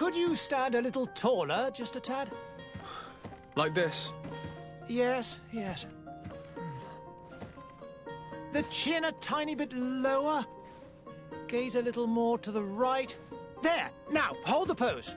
Could you stand a little taller, just a tad? Like this? Yes, yes. The chin a tiny bit lower. Gaze a little more to the right. There! Now, hold the pose.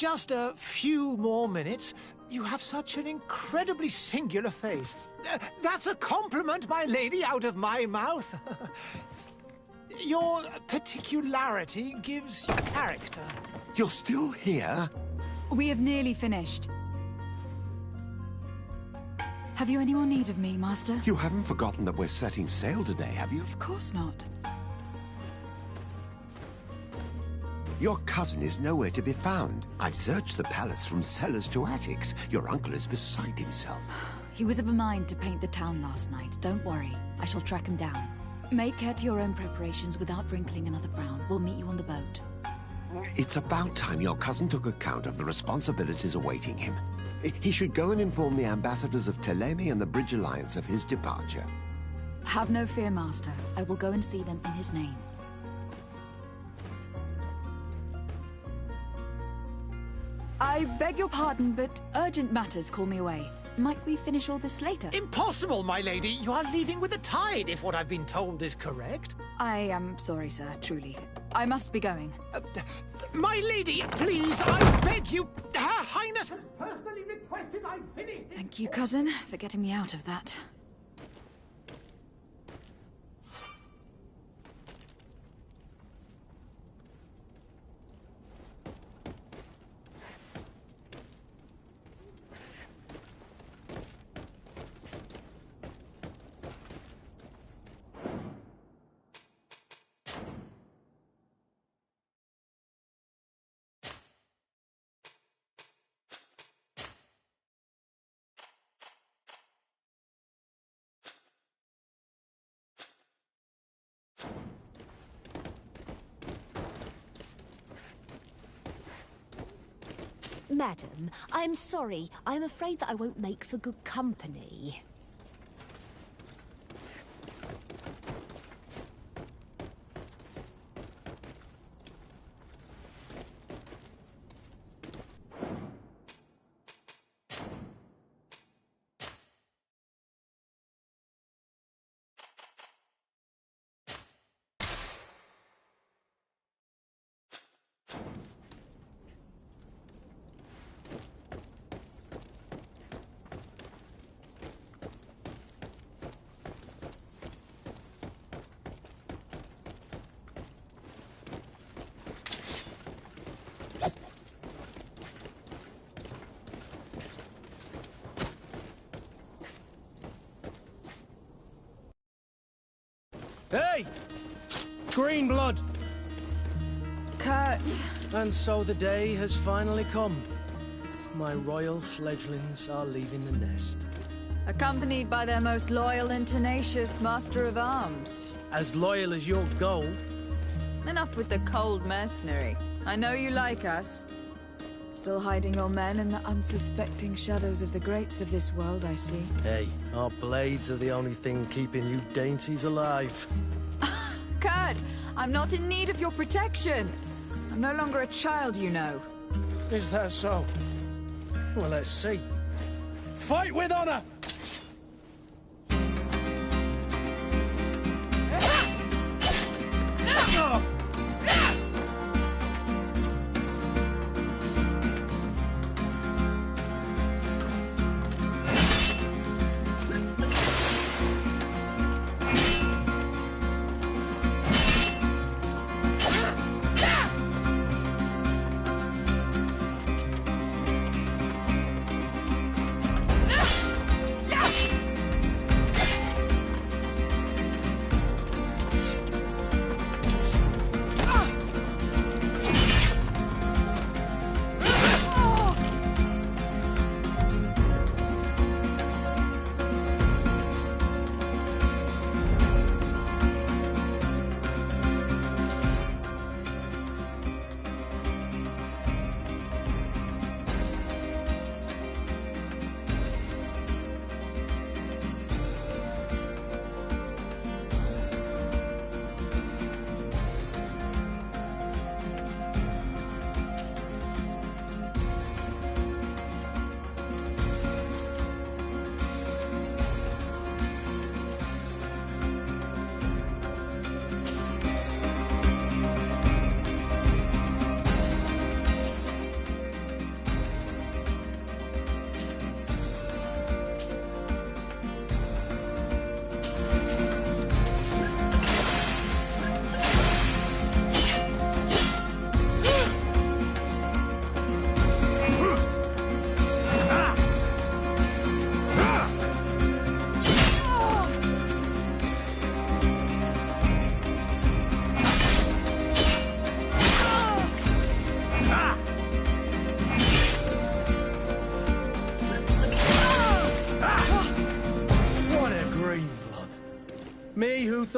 Just a few more minutes. You have such an incredibly singular face. That's a compliment, my lady, out of my mouth. Your particularity gives you character. You're still here? We have nearly finished. Have you any more need of me, Master? You haven't forgotten that we're setting sail today, have you? Of course not. Your cousin is nowhere to be found. I've searched the palace from cellars to attics. Your uncle is beside himself. He was of a mind to paint the town last night. Don't worry. I shall track him down. Make care to your own preparations without wrinkling another frown. We'll meet you on the boat. It's about time your cousin took account of the responsibilities awaiting him. He should go and inform the ambassadors of Telemi and the Bridge Alliance of his departure. Have no fear, Master. I will go and see them in his name. I beg your pardon, but urgent matters call me away. Might we finish all this later? Impossible, my lady. You are leaving with the tide, if what I've been told is correct. I am sorry, sir, truly. I must be going. My lady, please, I beg you. Her Highness has personally requested I finish this. Thank you, cousin, for getting me out of that. Madam, I'm sorry. I'm afraid that I won't make for good company. Hey! Green blood! Kurt! And so the day has finally come. My royal fledglings are leaving the nest. Accompanied by their most loyal and tenacious Master of Arms. As loyal as your gold. Enough with the cold mercenary. I know you like us. Still hiding your men in the unsuspecting shadows of the greats of this world, I see. Hey, our blades are the only thing keeping you dainties alive. Kurt! I'm not in need of your protection! I'm no longer a child, you know. Is that so? Well, let's see. Fight with honor!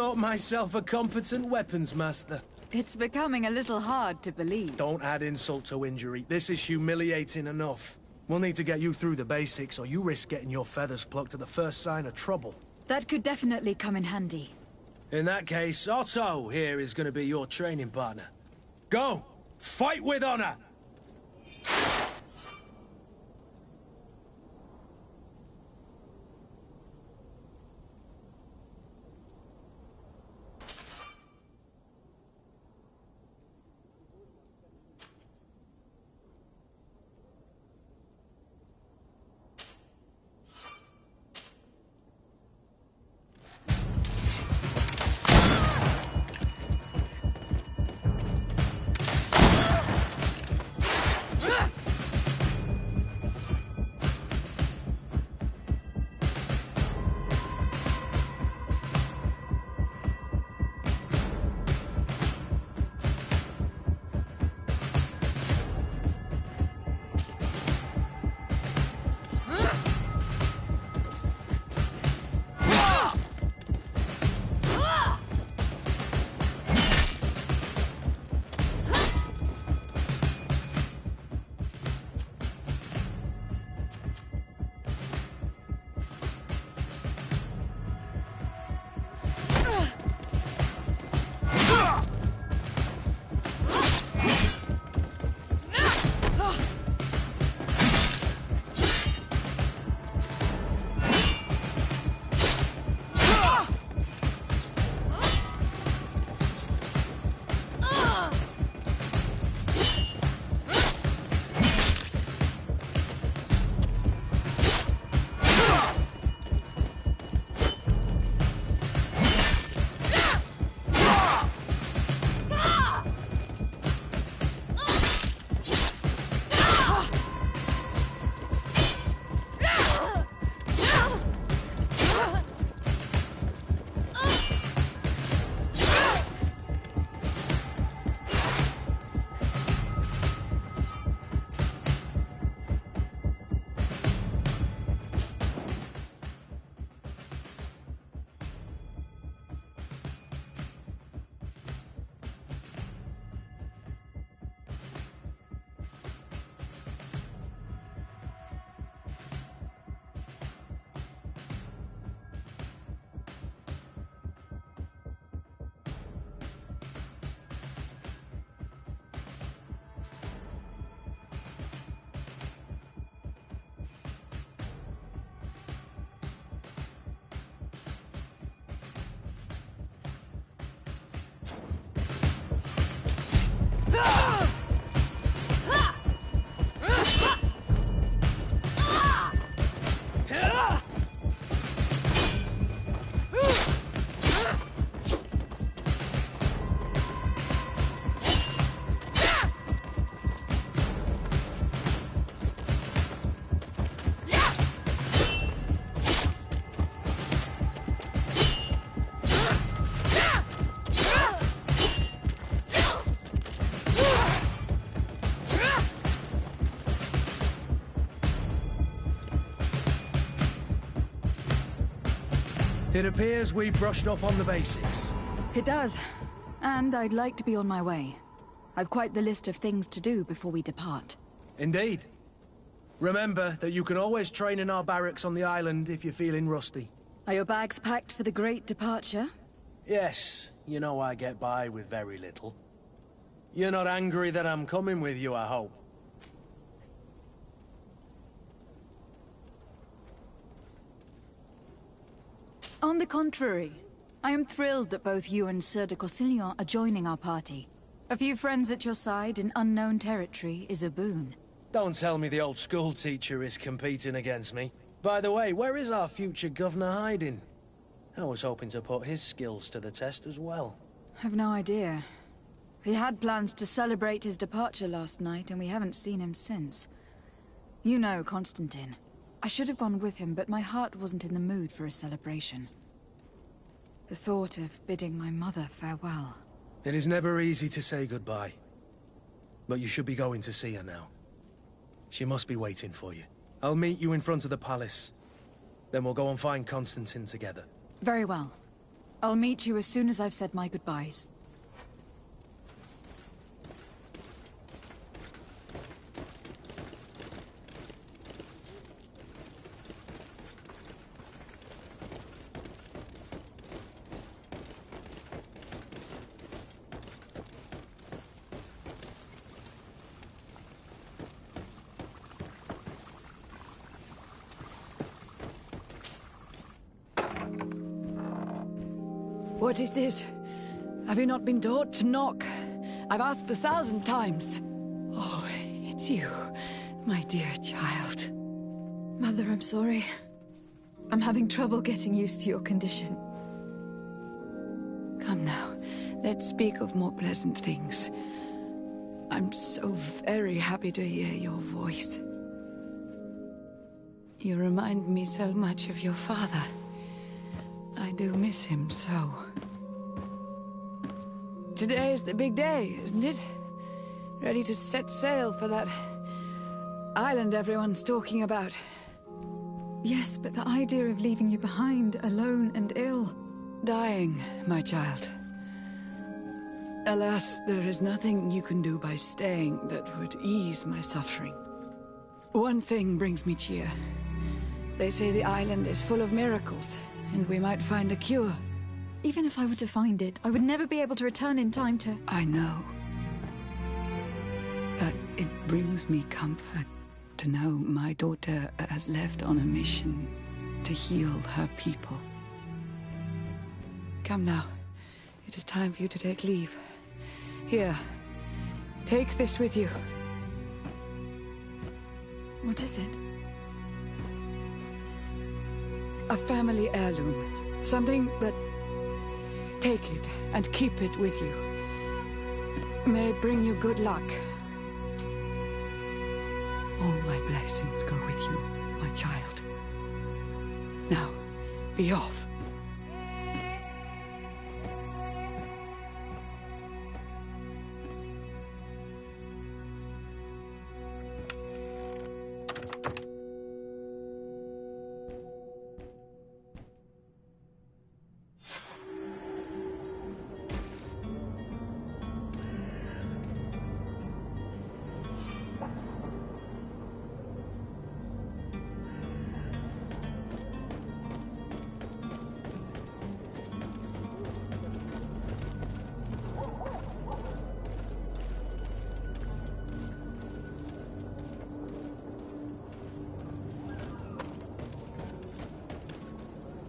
thought myself a competent weapons master. It's becoming a little hard to believe. Don't add insult to injury. This is humiliating enough. We'll need to get you through the basics, or you risk getting your feathers plucked at the first sign of trouble. That could definitely come in handy. In that case, Otto here is going to be your training partner. Go! Fight with honor! It appears we've brushed up on the basics. It does. And I'd like to be on my way. I've quite the list of things to do before we depart. Indeed. Remember that you can always train in our barracks on the island if you're feeling rusty. Are your bags packed for the great departure? Yes, you know I get by with very little. You're not angry that I'm coming with you, I hope. On the contrary, I am thrilled that both you and Sir de Cossillon are joining our party. A few friends at your side in unknown territory is a boon. Don't tell me the old school teacher is competing against me. By the way, where is our future governor hiding? I was hoping to put his skills to the test as well. I've no idea. He had plans to celebrate his departure last night, and we haven't seen him since. You know Constantine. I should have gone with him, but my heart wasn't in the mood for a celebration. The thought of bidding my mother farewell. It is never easy to say goodbye. But you should be going to see her now. She must be waiting for you. I'll meet you in front of the palace. Then we'll go and find Constantine together. Very well. I'll meet you as soon as I've said my goodbyes. What is this? Have you not been taught to knock? I've asked 1,000 times. Oh, it's you, my dear child. Mother, I'm sorry. I'm having trouble getting used to your condition. Come now, let's speak of more pleasant things. I'm so very happy to hear your voice. You remind me so much of your father. I do miss him so. Today is the big day, isn't it? Ready to set sail for that island everyone's talking about. Yes, but the idea of leaving you behind, alone and ill. Dying, my child. Alas, there is nothing you can do by staying that would ease my suffering. One thing brings me cheer. They say the island is full of miracles, and we might find a cure. Even if I were to find it, I would never be able to return in time to... I know. But it brings me comfort to know my daughter has left on a mission to heal her people. Come now. It is time for you to take leave. Here, take this with you. What is it? A family heirloom. Something that... Take it and keep it with you. May it bring you good luck. All my blessings go with you, my child. Now, be off.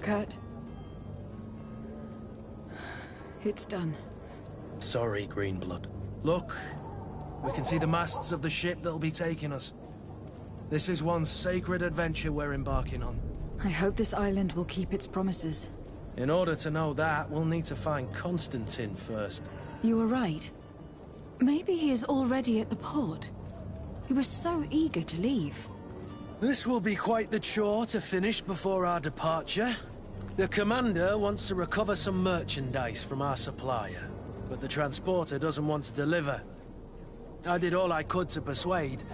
Kurt. It's done. Sorry, Greenblood. Look, we can see the masts of the ship that'll be taking us. This is one sacred adventure we're embarking on. I hope this island will keep its promises. In order to know that, we'll need to find Constantine first. You were right. Maybe he is already at the port. He was so eager to leave. This will be quite the chore to finish before our departure. The commander wants to recover some merchandise from our supplier, but the transporter doesn't want to deliver. I did all I could to persuade.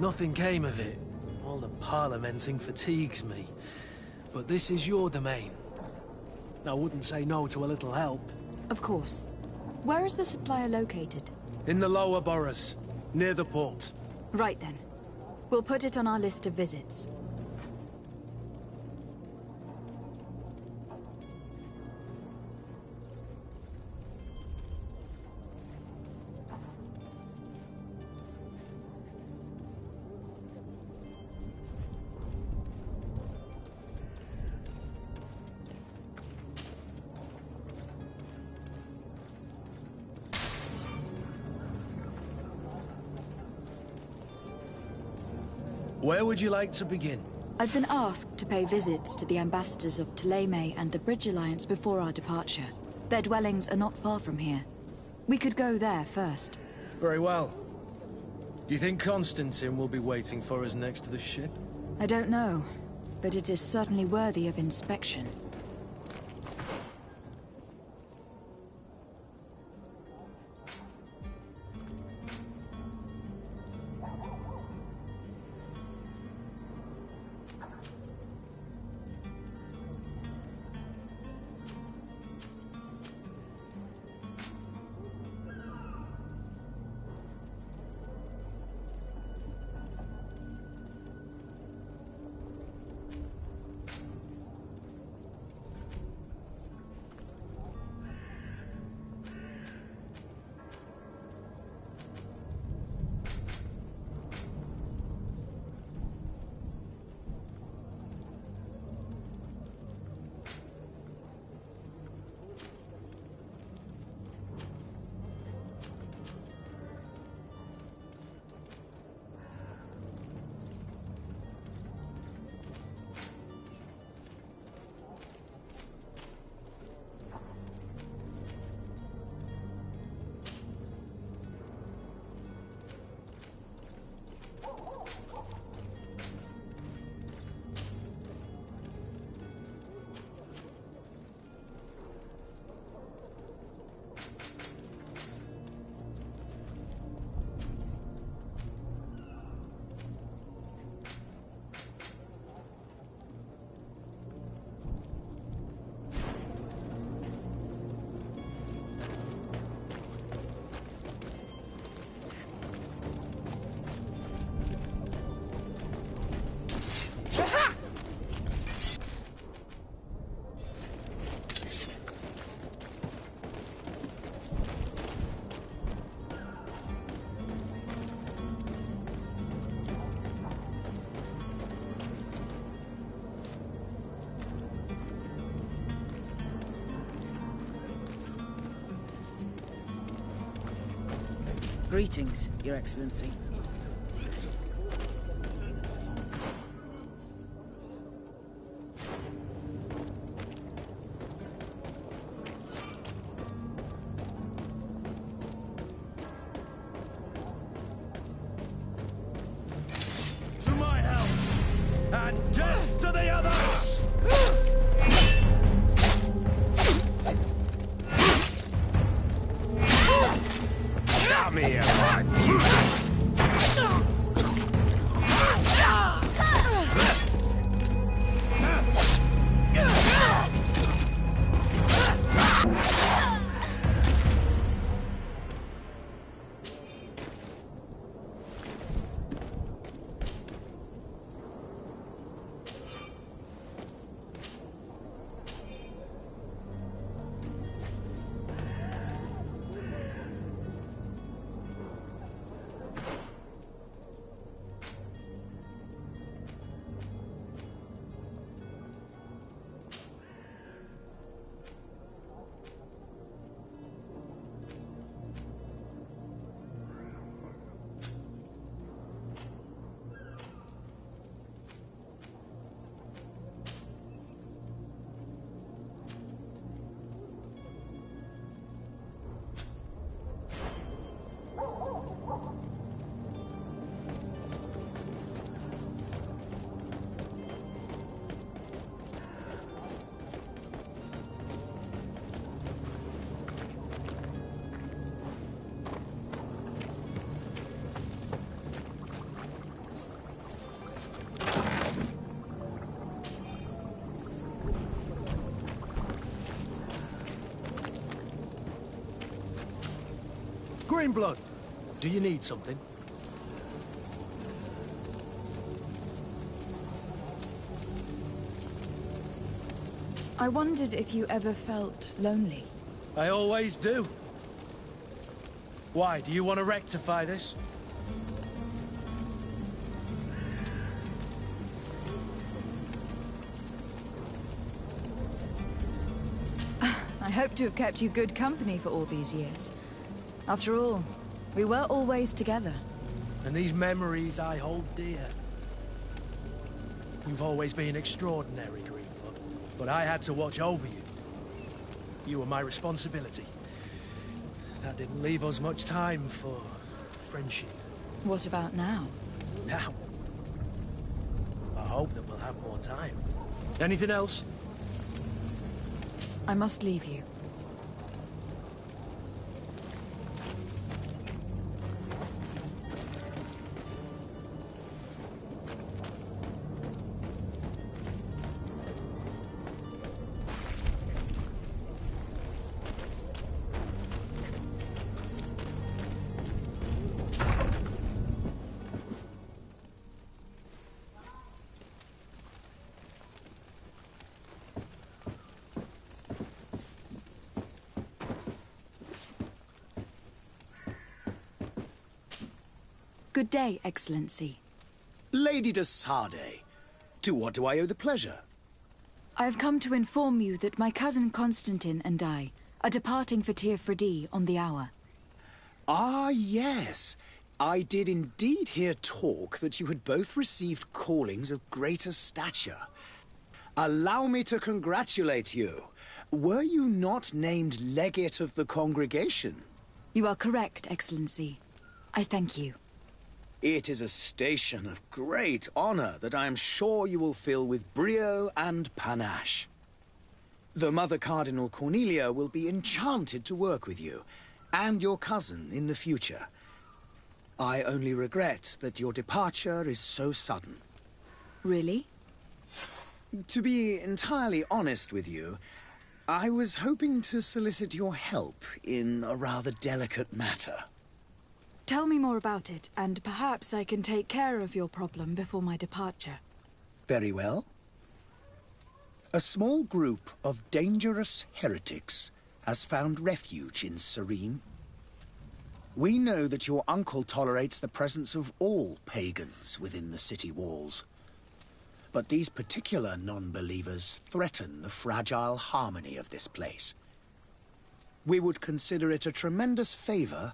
Nothing came of it. All the parliamenting fatigues me. But this is your domain. I wouldn't say no to a little help. Of course. Where is the supplier located? In the lower boroughs, near the port. Right then. We'll put it on our list of visits. Where would you like to begin? I've been asked to pay visits to the ambassadors of Ptolemy and the Bridge Alliance before our departure. Their dwellings are not far from here. We could go there first. Very well. Do you think Constantine will be waiting for us next to the ship? I don't know, but it is certainly worthy of inspection. Greetings, Your Excellency. To my help! And death to the others! Come here, my beauties! Greenblood, do you need something? I wondered if you ever felt lonely. I always do. Why, do you want to rectify this? I hope to have kept you good company for all these years. After all, we were always together. And these memories I hold dear. You've always been extraordinary, Greenblood, but I had to watch over you. You were my responsibility. That didn't leave us much time for friendship. What about now? Now, I hope that we'll have more time. Anything else? I must leave you. Good day, Excellency. Lady de Sardet, to what do I owe the pleasure? I have come to inform you that my cousin Constantine and I are departing for Tir Freddy on the hour. Ah, yes. I did indeed hear talk that you had both received callings of greater stature. Allow me to congratulate you. Were you not named legate of the congregation? You are correct, Excellency. I thank you. It is a station of great honor that I am sure you will fill with brio and panache. The Mother Cardinal Cornelia will be enchanted to work with you, and your cousin in the future. I only regret that your departure is so sudden. Really? To be entirely honest with you, I was hoping to solicit your help in a rather delicate matter. Tell me more about it, and perhaps I can take care of your problem before my departure. Very well. A small group of dangerous heretics has found refuge in Serene. We know that your uncle tolerates the presence of all pagans within the city walls. But these particular non-believers threaten the fragile harmony of this place. We would consider it a tremendous favor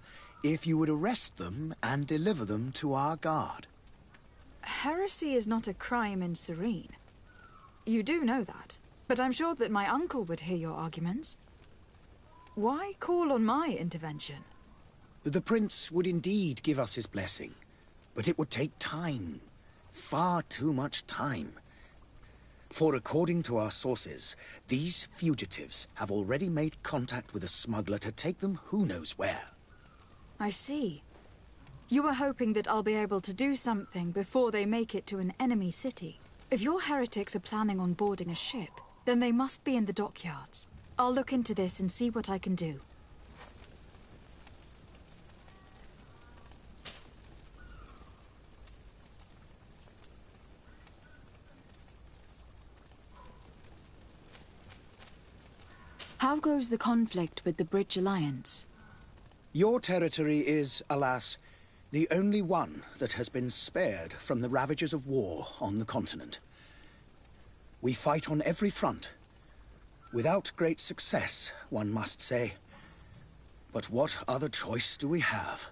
if you would arrest them and deliver them to our guard. Heresy is not a crime in Serene. You do know that, but I'm sure that my uncle would hear your arguments. Why call on my intervention? The prince would indeed give us his blessing, but it would take time. Far too much time. For according to our sources, these fugitives have already made contact with a smuggler to take them who knows where. I see. You were hoping that I'll be able to do something before they make it to an enemy city. If your heretics are planning on boarding a ship, then they must be in the dockyards. I'll look into this and see what I can do. How goes the conflict with the Bridge Alliance? Your territory is, alas, the only one that has been spared from the ravages of war on the continent. We fight on every front. Without great success, one must say. But what other choice do we have?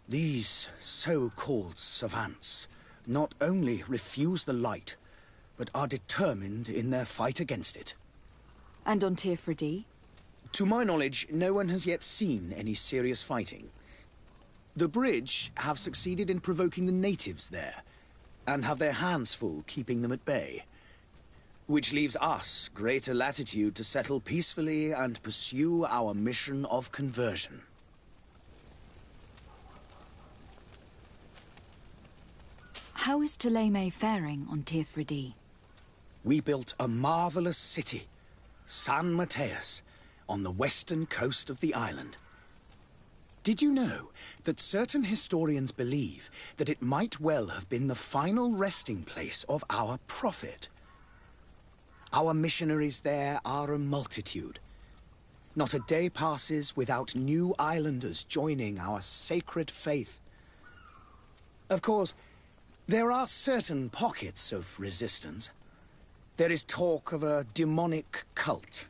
These so-called savants not only refuse the light, but are determined in their fight against it. And on Tirfredi? To my knowledge, no one has yet seen any serious fighting. The Bridge have succeeded in provoking the natives there, and have their hands full keeping them at bay. Which leaves us greater latitude to settle peacefully and pursue our mission of conversion. How is Thélème faring on Tirfredi? We built a marvelous city, San Mateus, on the western coast of the island. Did you know that certain historians believe that it might well have been the final resting place of our prophet? Our missionaries there are a multitude. Not a day passes without new islanders joining our sacred faith. Of course, there are certain pockets of resistance. There is talk of a demonic cult.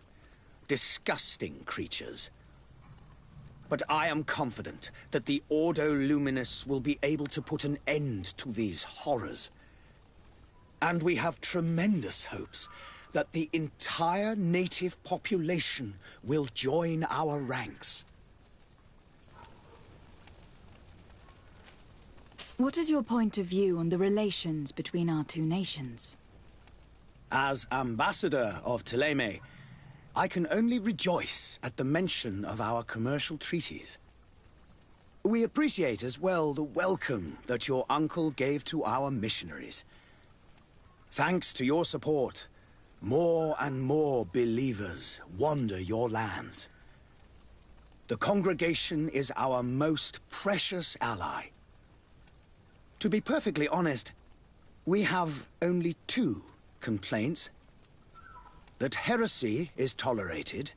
Disgusting creatures. But I am confident that the Ordo Luminous will be able to put an end to these horrors. And we have tremendous hopes that the entire native population will join our ranks. What is your point of view on the relations between our two nations? As ambassador of Thélème, I can only rejoice at the mention of our commercial treaties. We appreciate as well the welcome that your uncle gave to our missionaries. Thanks to your support, more and more believers wander your lands. The congregation is our most precious ally. To be perfectly honest, we have only two complaints. That heresy is tolerated,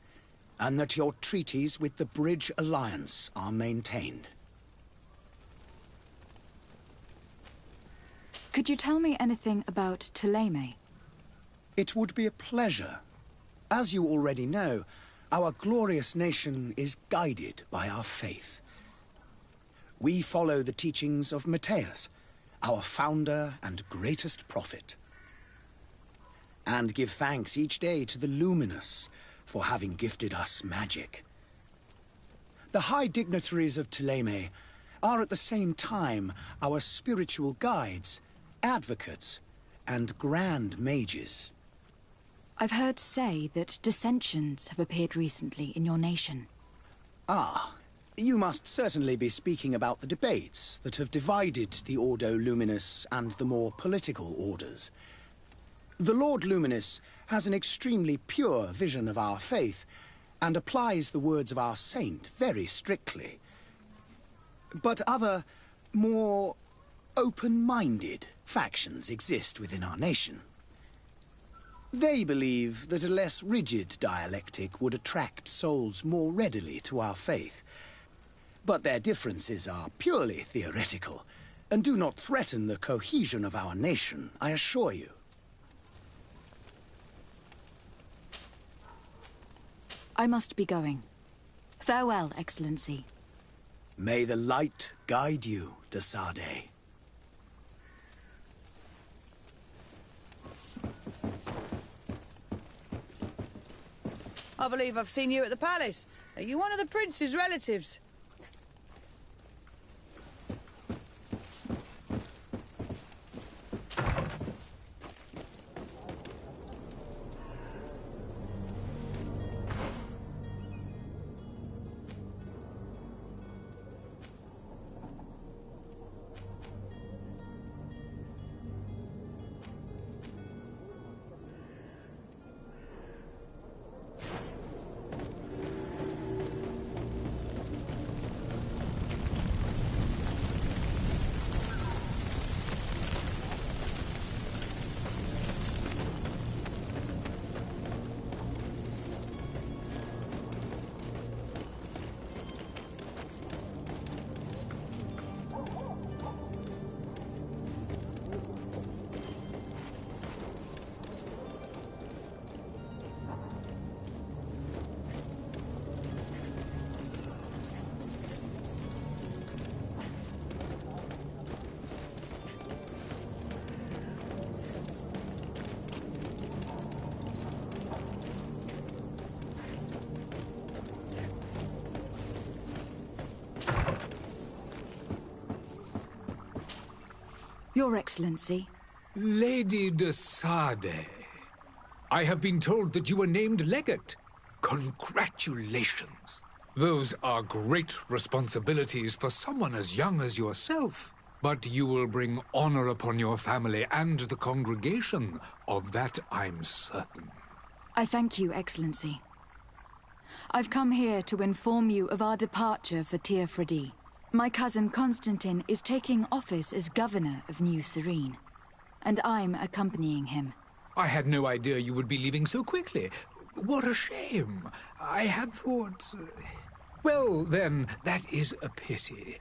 and that your treaties with the Bridge Alliance are maintained. Could you tell me anything about Thélème? It would be a pleasure. As you already know, our glorious nation is guided by our faith. We follow the teachings of Mateus, our founder and greatest prophet. And give thanks each day to the Luminous for having gifted us magic. The high dignitaries of Thélème are at the same time our spiritual guides, advocates, and grand mages. I've heard say that dissensions have appeared recently in your nation. Ah, you must certainly be speaking about the debates that have divided the Ordo Luminous and the more political orders. The Lord Luminous has an extremely pure vision of our faith and applies the words of our saint very strictly. But other, more open-minded factions exist within our nation. They believe that a less rigid dialectic would attract souls more readily to our faith. But their differences are purely theoretical and do not threaten the cohesion of our nation, I assure you. I must be going. Farewell, Excellency. May the light guide you, de Sade. I believe I've seen you at the palace. Are you one of the prince's relatives? Your Excellency. Lady de Sade, I have been told that you were named legate. Congratulations. Those are great responsibilities for someone as young as yourself. But you will bring honor upon your family and the congregation. Of that I'm certain. I thank you, Excellency. I've come here to inform you of our departure for Tir-Fredi. My cousin Constantine is taking office as governor of New Serene, and I'm accompanying him. I had no idea you would be leaving so quickly. What a shame. I had thought... Well, then, that is a pity.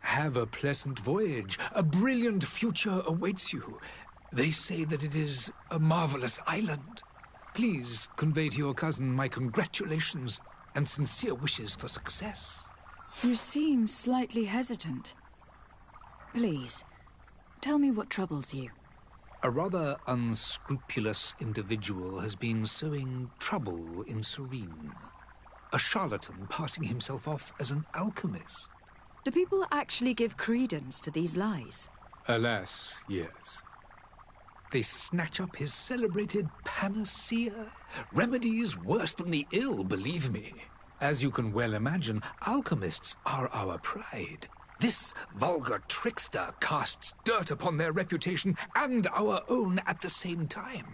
Have a pleasant voyage. A brilliant future awaits you. They say that it is a marvelous island. Please convey to your cousin my congratulations and sincere wishes for success. You seem slightly hesitant. Please, tell me what troubles you. A rather unscrupulous individual has been sowing trouble in Serene. A charlatan passing himself off as an alchemist. Do people actually give credence to these lies? Alas, yes. They snatch up his celebrated panacea. Remedies worse than the ill, believe me. As you can well imagine, alchemists are our pride. This vulgar trickster casts dirt upon their reputation and our own at the same time.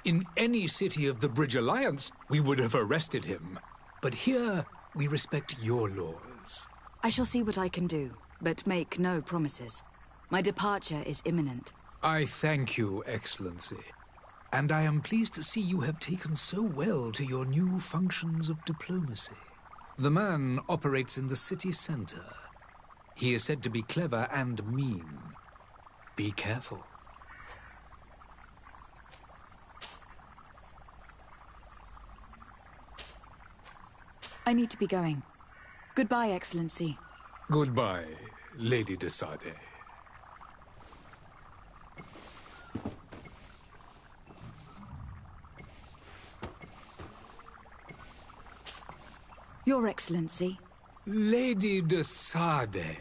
In any city of the Bridge Alliance, we would have arrested him. But here, we respect your laws. I shall see what I can do, but make no promises. My departure is imminent. I thank you, Excellency. And I am pleased to see you have taken so well to your new functions of diplomacy. The man operates in the city center. He is said to be clever and mean. Be careful. I need to be going. Goodbye, Excellency. Goodbye, Lady de Sade. Your Excellency. Lady de Sade.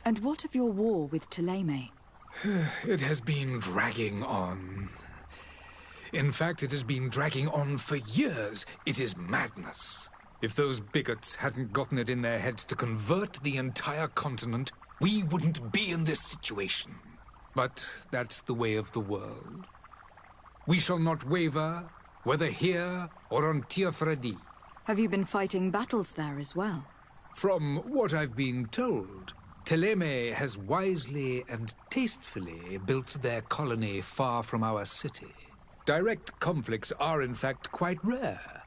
And what of your war with Thélème? It has been dragging on. In fact, it has been dragging on for years. It is madness. If those bigots hadn't gotten it in their heads to convert the entire continent, we wouldn't be in this situation. But that's the way of the world. We shall not waver, whether here or on Tir-Fredi. Have you been fighting battles there as well? From what I've been told, Thélème has wisely and tastefully built their colony far from our city. Direct conflicts are, in fact, quite rare.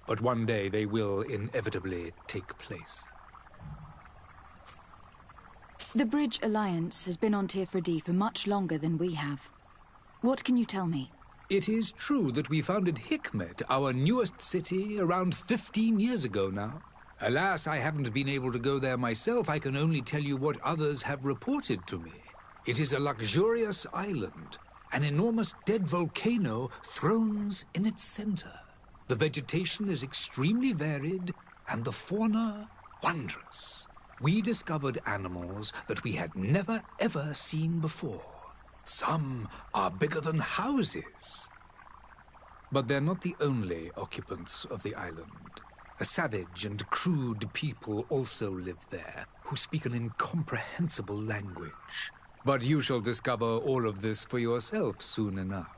But one day they will inevitably take place. The Bridge Alliance has been on Tir-Fredi for much longer than we have. What can you tell me? It is true that we founded Hikmet, our newest city, around 15 years ago now. Alas, I haven't been able to go there myself. I can only tell you what others have reported to me. It is a luxurious island. An enormous dead volcano thrones in its center. The vegetation is extremely varied, and the fauna wondrous. We discovered animals that we had never ever seen before. Some are bigger than houses. But they're not the only occupants of the island. A savage and crude people also live there, who speak an incomprehensible language. But you shall discover all of this for yourself soon enough.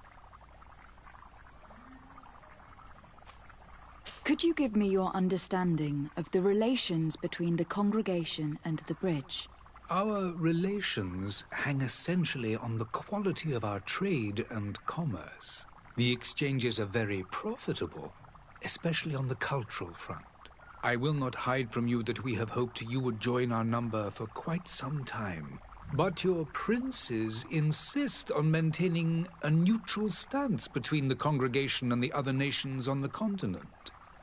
Could you give me your understanding of the relations between the congregation and the bridge? Our relations hang essentially on the quality of our trade and commerce. The exchanges are very profitable, especially on the cultural front. I will not hide from you that we have hoped you would join our number for quite some time. But your princes insist on maintaining a neutral stance between the congregation and the other nations on the continent.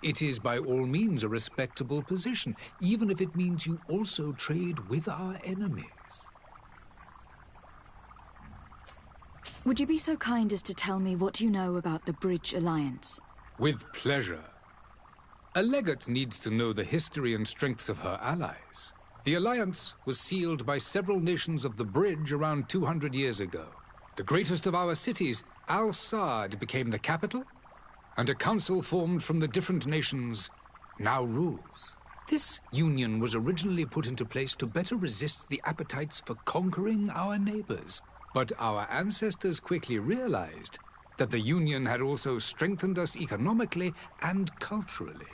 It is by all means a respectable position, even if it means you also trade with our enemies. Would you be so kind as to tell me what you know about the Bridge Alliance? With pleasure. A legate needs to know the history and strengths of her allies. The alliance was sealed by several nations of the Bridge around 200 years ago. The greatest of our cities, Al-Saad, became the capital, and a council formed from the different nations now rules. This union was originally put into place to better resist the appetites for conquering our neighbors. But our ancestors quickly realized that the union had also strengthened us economically and culturally.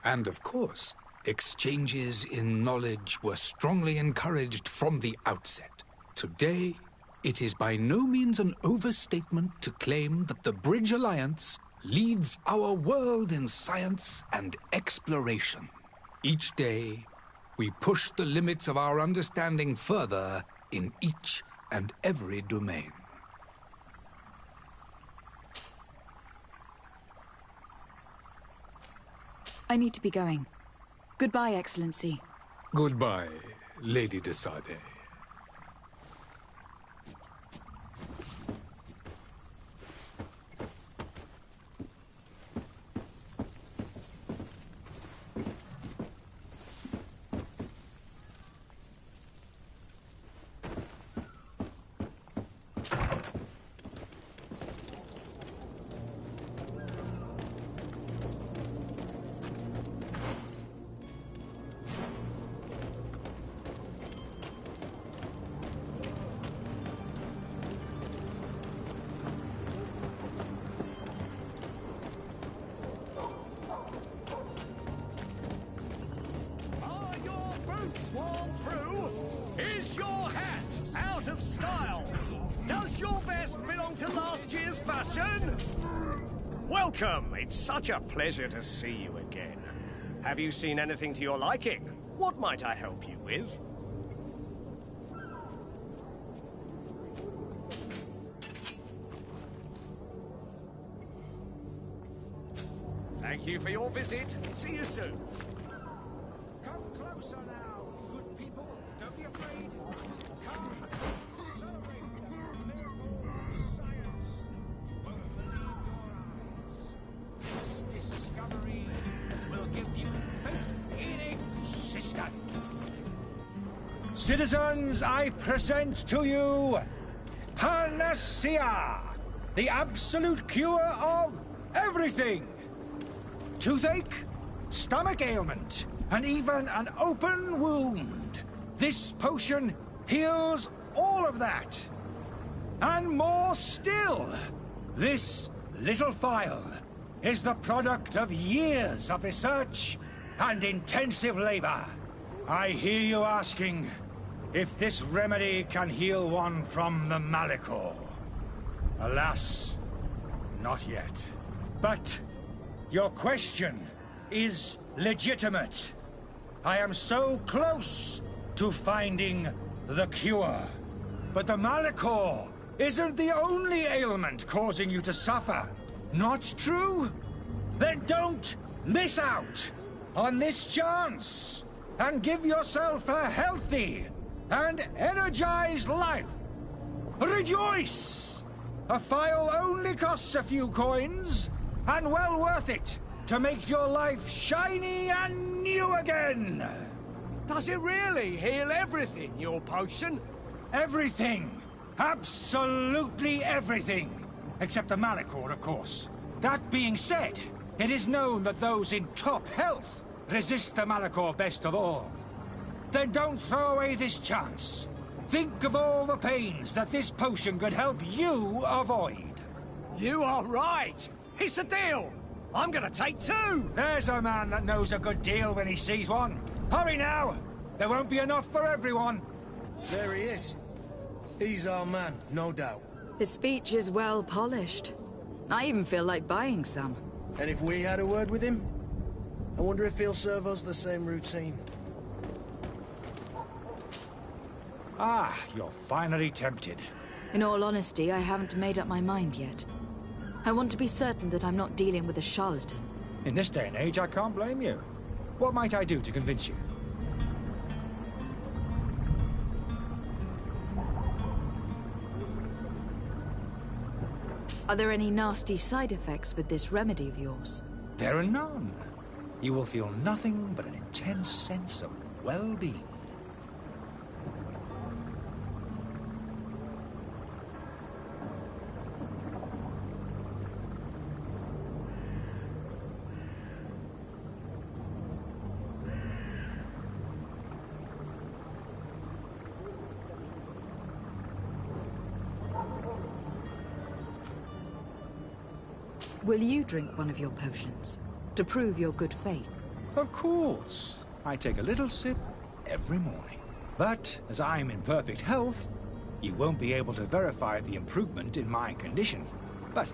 And of course, exchanges in knowledge were strongly encouraged from the outset. Today, it is by no means an overstatement to claim that the Bridge Alliance leads our world in science and exploration. Each day, we push the limits of our understanding further in each and every domain. I need to be going. Goodbye, Excellency. Goodbye, Lady de Sade. Worn through? Is your hat out of style? Does your vest belong to last year's fashion? Welcome. It's such a pleasure to see you again. Have you seen anything to your liking? What might I help you with? Thank you for your visit. See you soon. Come closer now, good people. Don't be afraid. Come, celebrate the miracle of science. You won't believe your eyes. This discovery will give you faith in existence. Citizens, I present to you Panacea, the absolute cure of everything. Toothache, stomach ailment, and even an open wound. This potion heals all of that. And more still. This little phial is the product of years of research and intensive labor. I hear you asking if this remedy can heal one from the Malichor. Alas, not yet. But your question is legitimate. I am so close to finding the cure. But the Malichor isn't the only ailment causing you to suffer. Not true? Then don't miss out on this chance and give yourself a healthy and energized life. Rejoice! A file only costs a few coins, and well worth it to make your life shiny and new again. Does it really heal everything, your potion? Everything. Absolutely everything. Except the Malachor, of course. That being said, it is known that those in top health resist the Malachor best of all. Then don't throw away this chance. Think of all the pains that this potion could help you avoid. You are right. It's a deal. I'm gonna take 2. There's a man that knows a good deal when he sees one. Hurry now. There won't be enough for everyone. There he is. He's our man, no doubt. His speech is well polished. I even feel like buying some. And if we had a word with him, I wonder if he'll serve us the same routine. Ah, you're finally tempted. In all honesty, I haven't made up my mind yet. I want to be certain that I'm not dealing with a charlatan. In this day and age, I can't blame you. What might I do to convince you? Are there any nasty side effects with this remedy of yours? There are none. You will feel nothing but an intense sense of well-being. Will you drink one of your potions, to prove your good faith? Of course. I take a little sip every morning. But, as I'm in perfect health, you won't be able to verify the improvement in my condition. But,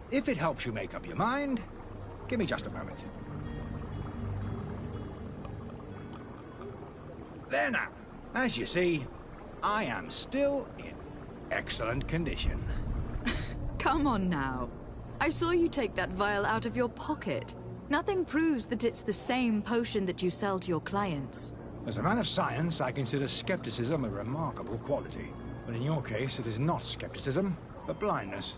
if it helps you make up your mind, give me just a moment. There now. As you see, I am still in excellent condition. Come on now. I saw you take that vial out of your pocket. Nothing proves that it's the same potion that you sell to your clients. As a man of science, I consider skepticism a remarkable quality. But in your case, it is not skepticism, but blindness.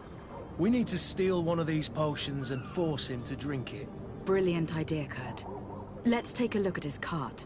We need to steal one of these potions and force him to drink it. Brilliant idea, Kurt. Let's take a look at his cart.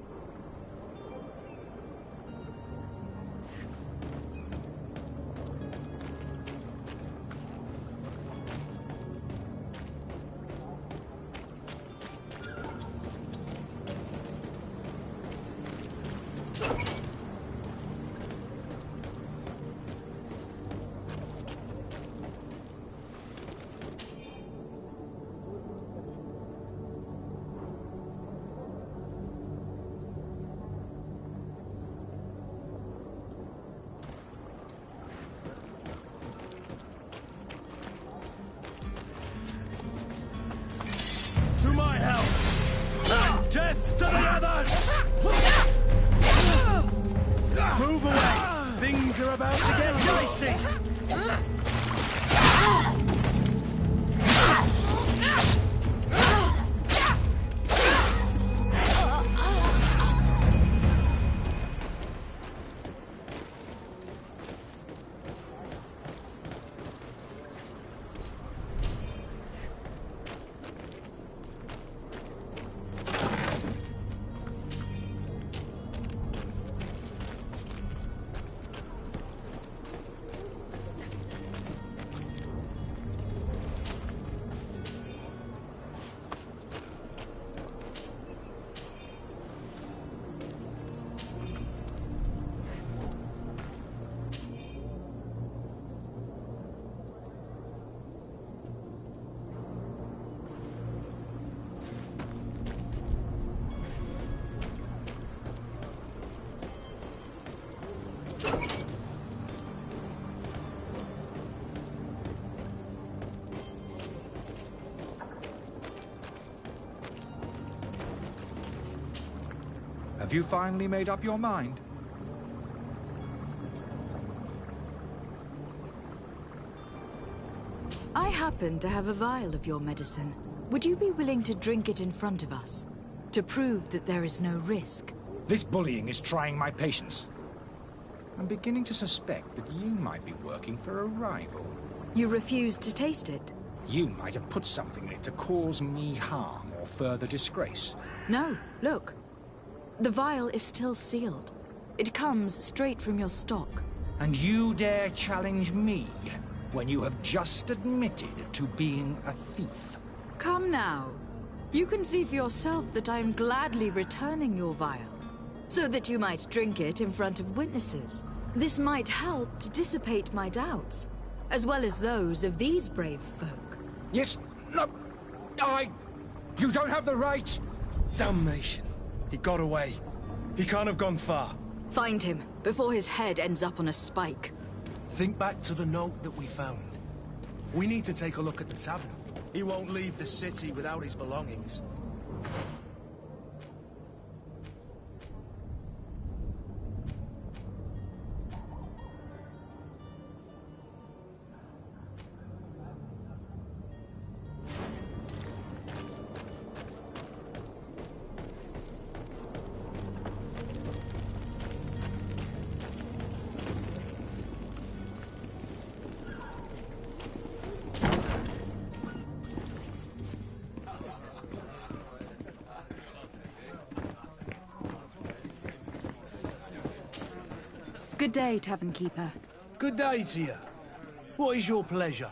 To my help! And death to the others! Move away! Things are about to get dicey! Have you finally made up your mind? happen to have a vial of your medicine. Would you be willing to drink it in front of us? To prove that there is no risk? This bullying is trying my patience. I'm beginning to suspect that you might be working for a rival. You refuse to taste it? You might have put something in it to cause me harm or further disgrace. No, look. The vial is still sealed. It comes straight from your stock. And you dare challenge me when you have just admitted to being a thief? Come now. You can see for yourself that I am gladly returning your vial, so that you might drink it in front of witnesses. This might help to dissipate my doubts, as well as those of these brave folk. Yes, no, You don't have the right! Damnation. He got away. He can't have gone far. Find him, before his head ends up on a spike. Think back to the note that we found. We need to take a look at the tavern. He won't leave the city without his belongings. Good day, Tavern Keeper. Good day to you. What is your pleasure?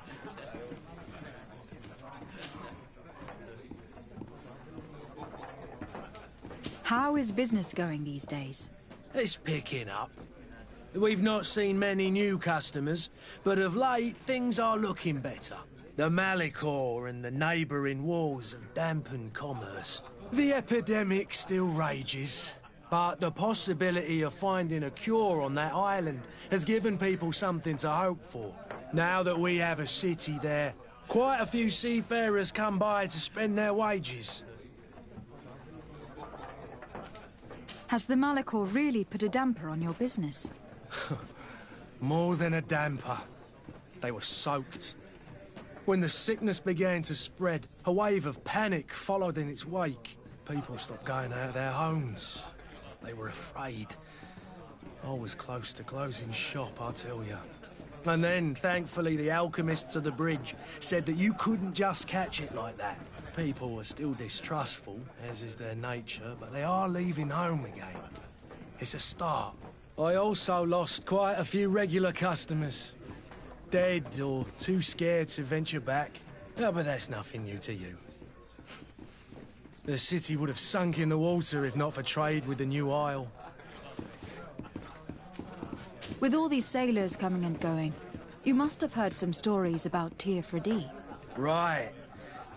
How is business going these days? It's picking up. We've not seen many new customers, but of late things are looking better. The Malicor and the neighbouring wars have dampened commerce. The epidemic still rages, but the possibility of finding a cure on that island has given people something to hope for. Now that we have a city there, quite a few seafarers come by to spend their wages. Has the Malicor really put a damper on your business? More than a damper. They were soaked. When the sickness began to spread, a wave of panic followed in its wake. People stopped going out of their homes. They were afraid. I was close to closing shop, I tell you. And then, thankfully, the alchemists of the bridge said that you couldn't just catch it like that. People are still distrustful, as is their nature, but they are leaving home again. It's a start. I also lost quite a few regular customers. Dead or too scared to venture back. Yeah, but that's nothing new to you. The city would have sunk in the water if not for trade with the new isle. With all these sailors coming and going, you must have heard some stories about Tir Freddy. Right.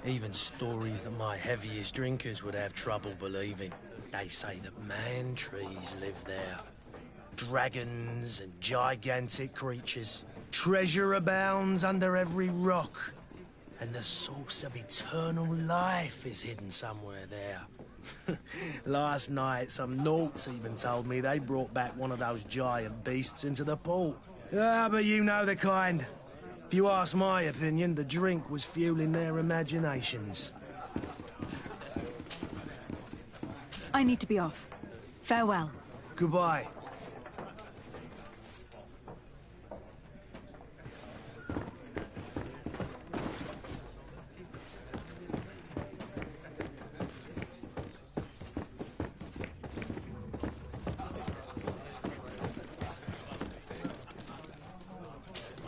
Even stories that my heaviest drinkers would have trouble believing. They say that man-trees live there. Dragons and gigantic creatures. Treasure abounds under every rock. And the source of eternal life is hidden somewhere there. Last night, some Nauts even told me they brought back one of those giant beasts into the port. Ah, but you know the kind. If you ask my opinion, the drink was fueling their imaginations. I need to be off. Farewell. Goodbye.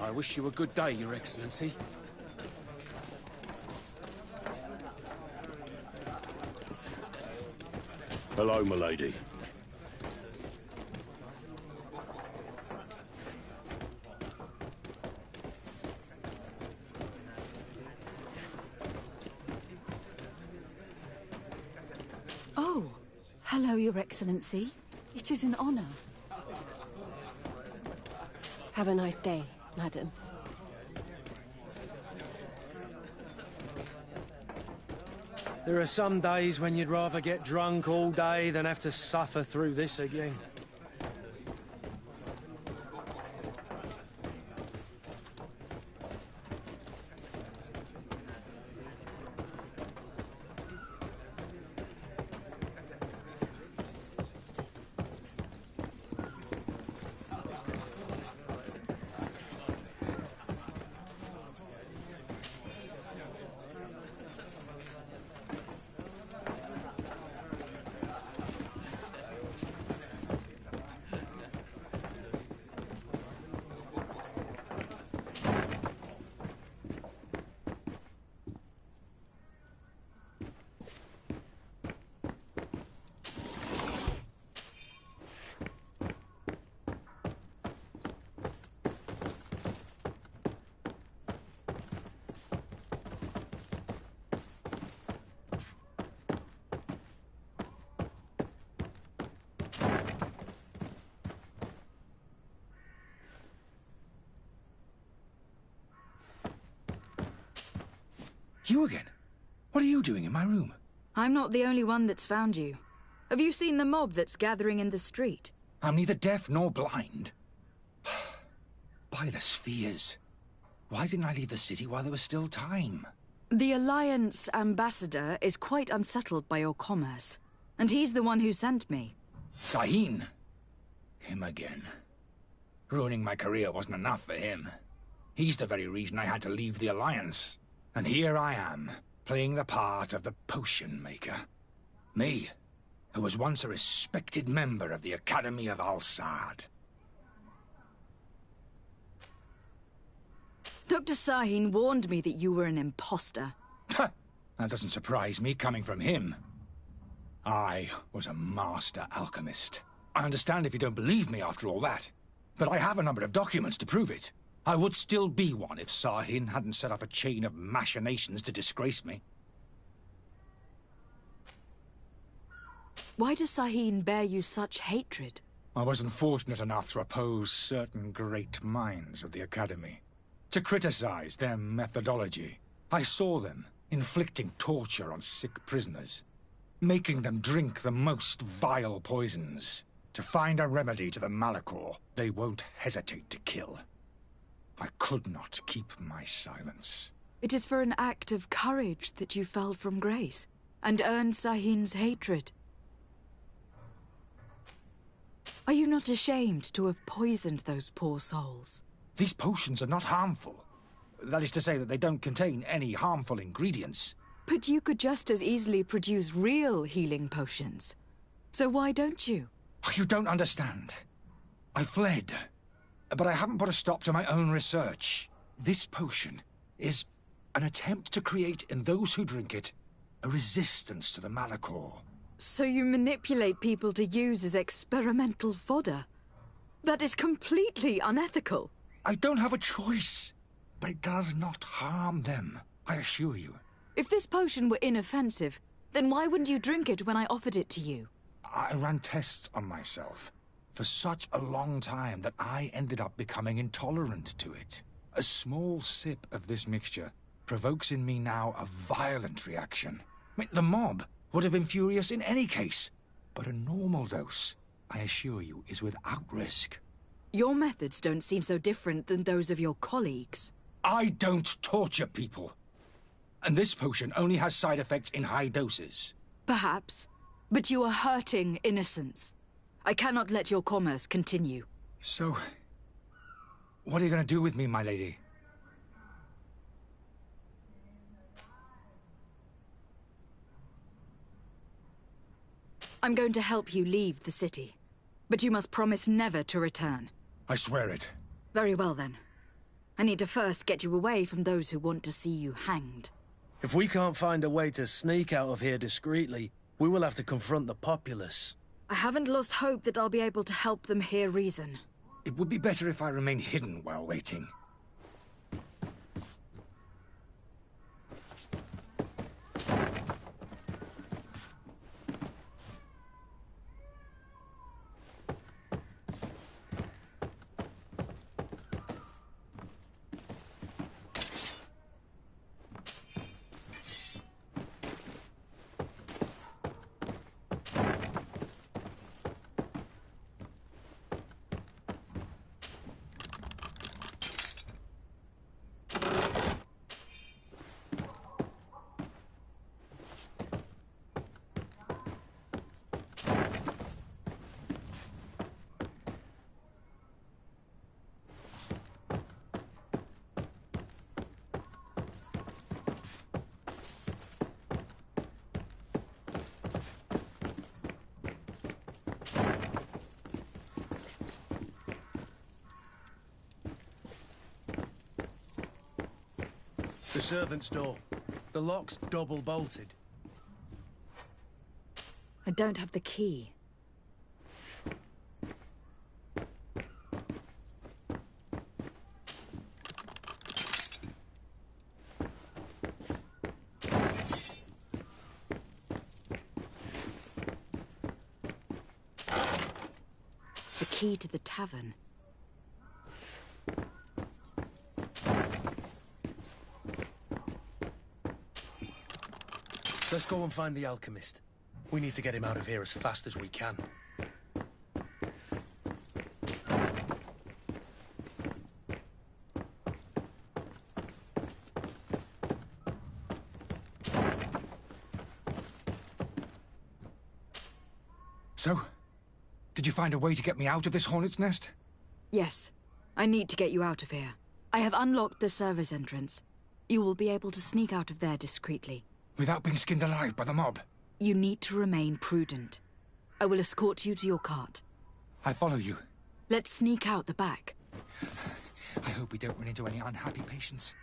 I wish you a good day, Your Excellency. Hello, milady. Oh, hello, Your Excellency. It is an honor. Have a nice day, madam. There are some days when you'd rather get drunk all day than have to suffer through this again. You again? What are you doing in my room? I'm not the only one that's found you. Have you seen the mob that's gathering in the street? I'm neither deaf nor blind. By the spheres. Why didn't I leave the city while there was still time? The Alliance ambassador is quite unsettled by your commerce. And he's the one who sent me. Sahin. Him again. Ruining my career wasn't enough for him. He's the very reason I had to leave the Alliance. And here I am, playing the part of the potion maker. Me, who was once a respected member of the Academy of Al-Saad. Dr. Sahin warned me that you were an imposter. That doesn't surprise me, coming from him. I was a master alchemist. I understand if you don't believe me after all that, but I have a number of documents to prove it. I would still be one if Sahin hadn't set off a chain of machinations to disgrace me. Why does Sahin bear you such hatred? I wasn't fortunate enough to oppose certain great minds of the Academy, to criticize their methodology. I saw them inflicting torture on sick prisoners, making them drink the most vile poisons. To find a remedy to the Malachor, they won't hesitate to kill. I could not keep my silence. It is for an act of courage that you fell from grace, and earned Sahin's hatred. Are you not ashamed to have poisoned those poor souls? These potions are not harmful. That is to say that they don't contain any harmful ingredients. But you could just as easily produce real healing potions. So why don't you? You don't understand. I fled, but I haven't put a stop to my own research. This potion is an attempt to create in those who drink it a resistance to the Malachor. So you manipulate people to use as experimental fodder? That is completely unethical. I don't have a choice, but it does not harm them, I assure you. If this potion were inoffensive, then why wouldn't you drink it when I offered it to you? I ran tests on myself for such a long time that I ended up becoming intolerant to it. A small sip of this mixture provokes in me now a violent reaction. The mob would have been furious in any case, but a normal dose, I assure you, is without risk. Your methods don't seem so different than those of your colleagues. I don't torture people. And this potion only has side effects in high doses. Perhaps. But you are hurting innocents. I cannot let your commerce continue. So, what are you going to do with me, my lady? I'm going to help you leave the city. But you must promise never to return. I swear it. Very well, then. I need to first get you away from those who want to see you hanged. If we can't find a way to sneak out of here discreetly, we will have to confront the populace. I haven't lost hope that I'll be able to help them hear reason. It would be better if I remain hidden while waiting. The servant's door. The lock's double-bolted. I don't have the key. The key to the tavern. Let's go and find the alchemist. We need to get him out of here as fast as we can. So, did you find a way to get me out of this hornet's nest? Yes. I need to get you out of here. I have unlocked the service entrance. You will be able to sneak out of there discreetly. Without being skinned alive by the mob? You need to remain prudent. I will escort you to your cart. I follow you. Let's sneak out the back. I hope we don't run into any unhappy patients.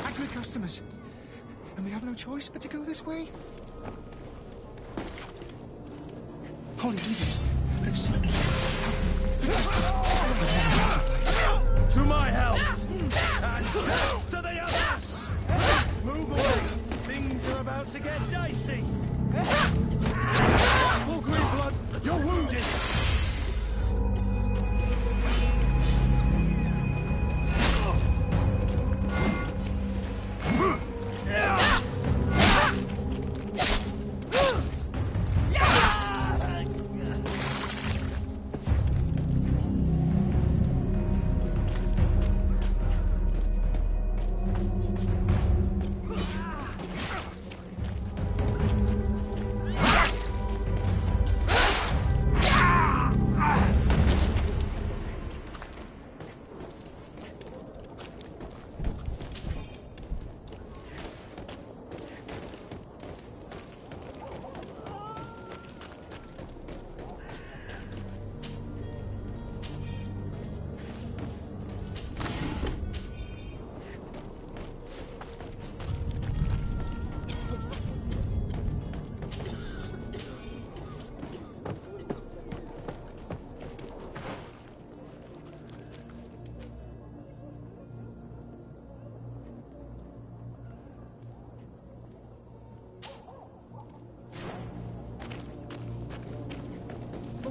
Angry customers. And we have no choice but to go this way? Holy leaders, I've seen... To my help! And death to the others! Move away! Things are about to get dicey! Full green blood, you're wounded!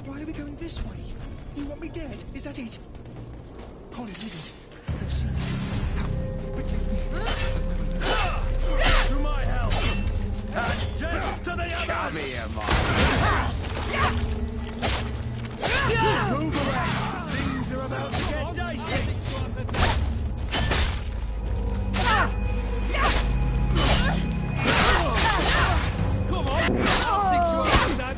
Why are we going this way? You want me dead? Is that it? Holy leaders, I've seen you. Help, protect me. To my help! And death to the others! Come here, man. Move away! Things are about to get dicey! Come on! I'll fix you up with that!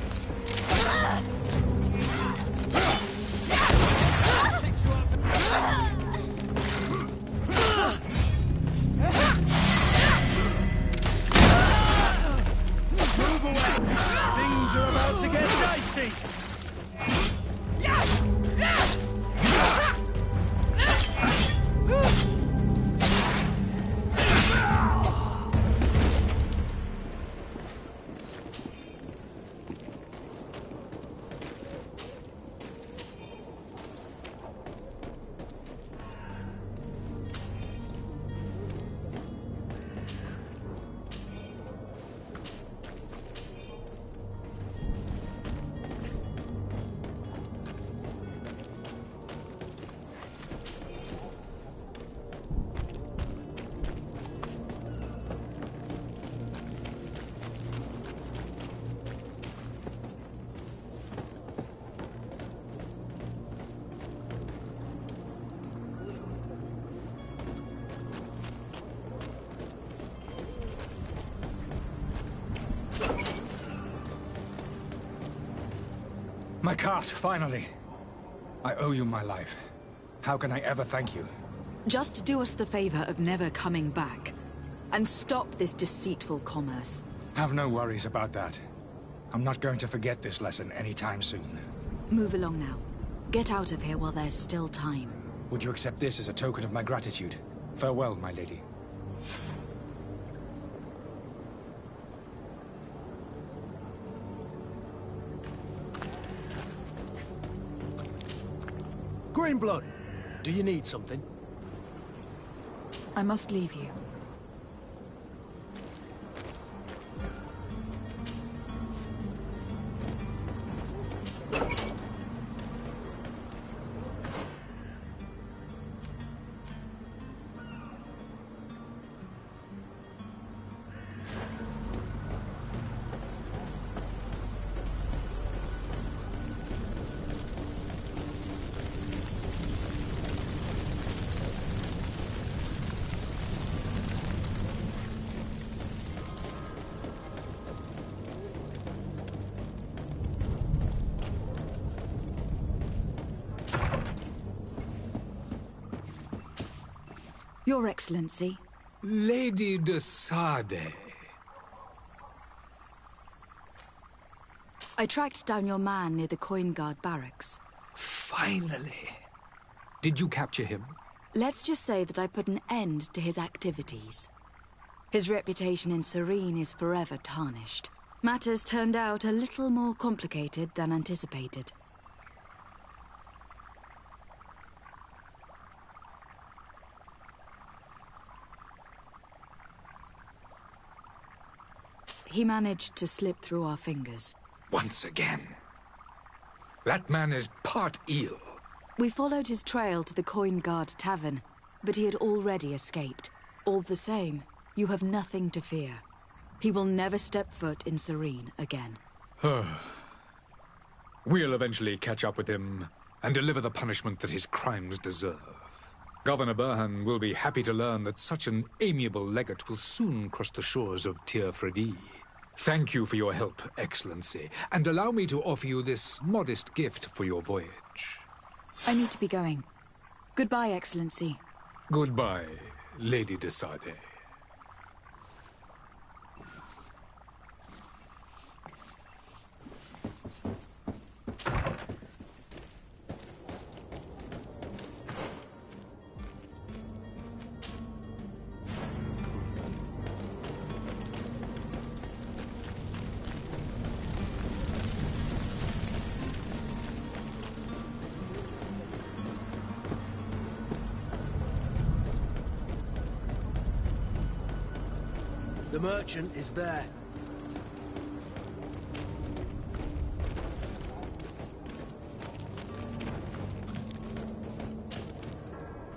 Move away! Things are about to get dicey! My cart, finally. I owe you my life. How can I ever thank you? Just do us the favor of never coming back. And stop this deceitful commerce. Have no worries about that. I'm not going to forget this lesson anytime soon. Move along now. Get out of here while there's still time. Would you accept this as a token of my gratitude? Farewell, my lady. Greenblood, do you need something? I must leave you. Your Excellency. Lady de Sade. I tracked down your man near the Coin Guard barracks. Finally. Did you capture him? Let's just say that I put an end to his activities. His reputation in Serene is forever tarnished. Matters turned out a little more complicated than anticipated. He managed to slip through our fingers. Once again. That man is part eel. We followed his trail to the Coin Guard Tavern, but he had already escaped. All the same, you have nothing to fear. He will never step foot in Serene again. We'll eventually catch up with him and deliver the punishment that his crimes deserve. Governor Burhan will be happy to learn that such an amiable legate will soon cross the shores of Tir-Fredi. Thank you for your help, Excellency, and allow me to offer you this modest gift for your voyage. I need to be going. Goodbye, Excellency. Goodbye, Lady de Sade. The merchant is there.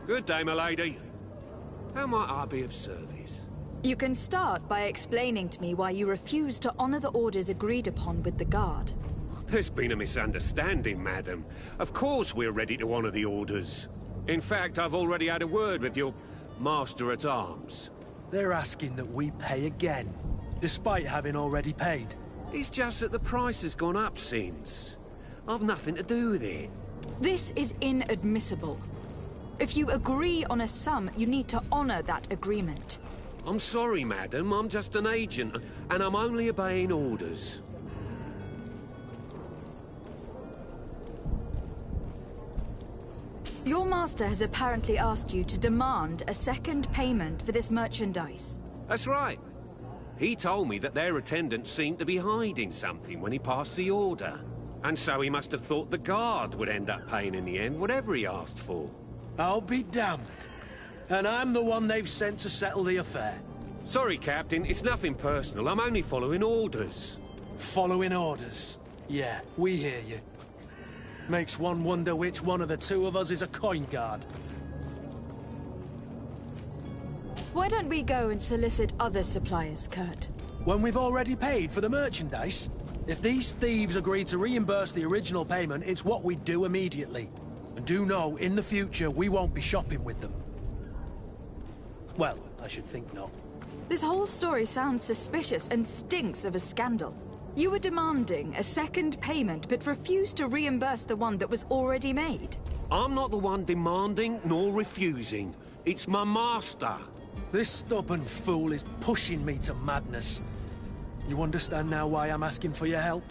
Good day, my lady. How might I be of service? You can start by explaining to me why you refuse to honor the orders agreed upon with the guard. There's been a misunderstanding, madam. Of course we're ready to honor the orders. In fact, I've already had a word with your master-at-arms. They're asking that we pay again, despite having already paid. It's just that the price has gone up since. I've nothing to do with it. This is inadmissible. If you agree on a sum, you need to honor that agreement. I'm sorry, madam. I'm just an agent, and I'm only obeying orders. Your master has apparently asked you to demand a second payment for this merchandise. That's right. He told me that their attendant seemed to be hiding something when he passed the order. And so he must have thought the guard would end up paying in the end, whatever he asked for. I'll be damned. And I'm the one they've sent to settle the affair. Sorry, Captain. It's nothing personal. I'm only following orders. Following orders? Yeah, we hear you. Makes one wonder which one of the two of us is a coin guard. Why don't we go and solicit other suppliers, Kurt? When we've already paid for the merchandise? If these thieves agree to reimburse the original payment, it's what we do immediately. And do know, in the future, we won't be shopping with them. Well, I should think not. This whole story sounds suspicious and stinks of a scandal. You were demanding a second payment, but refused to reimburse the one that was already made. I'm not the one demanding nor refusing. It's my master. This stubborn fool is pushing me to madness. You understand now why I'm asking for your help?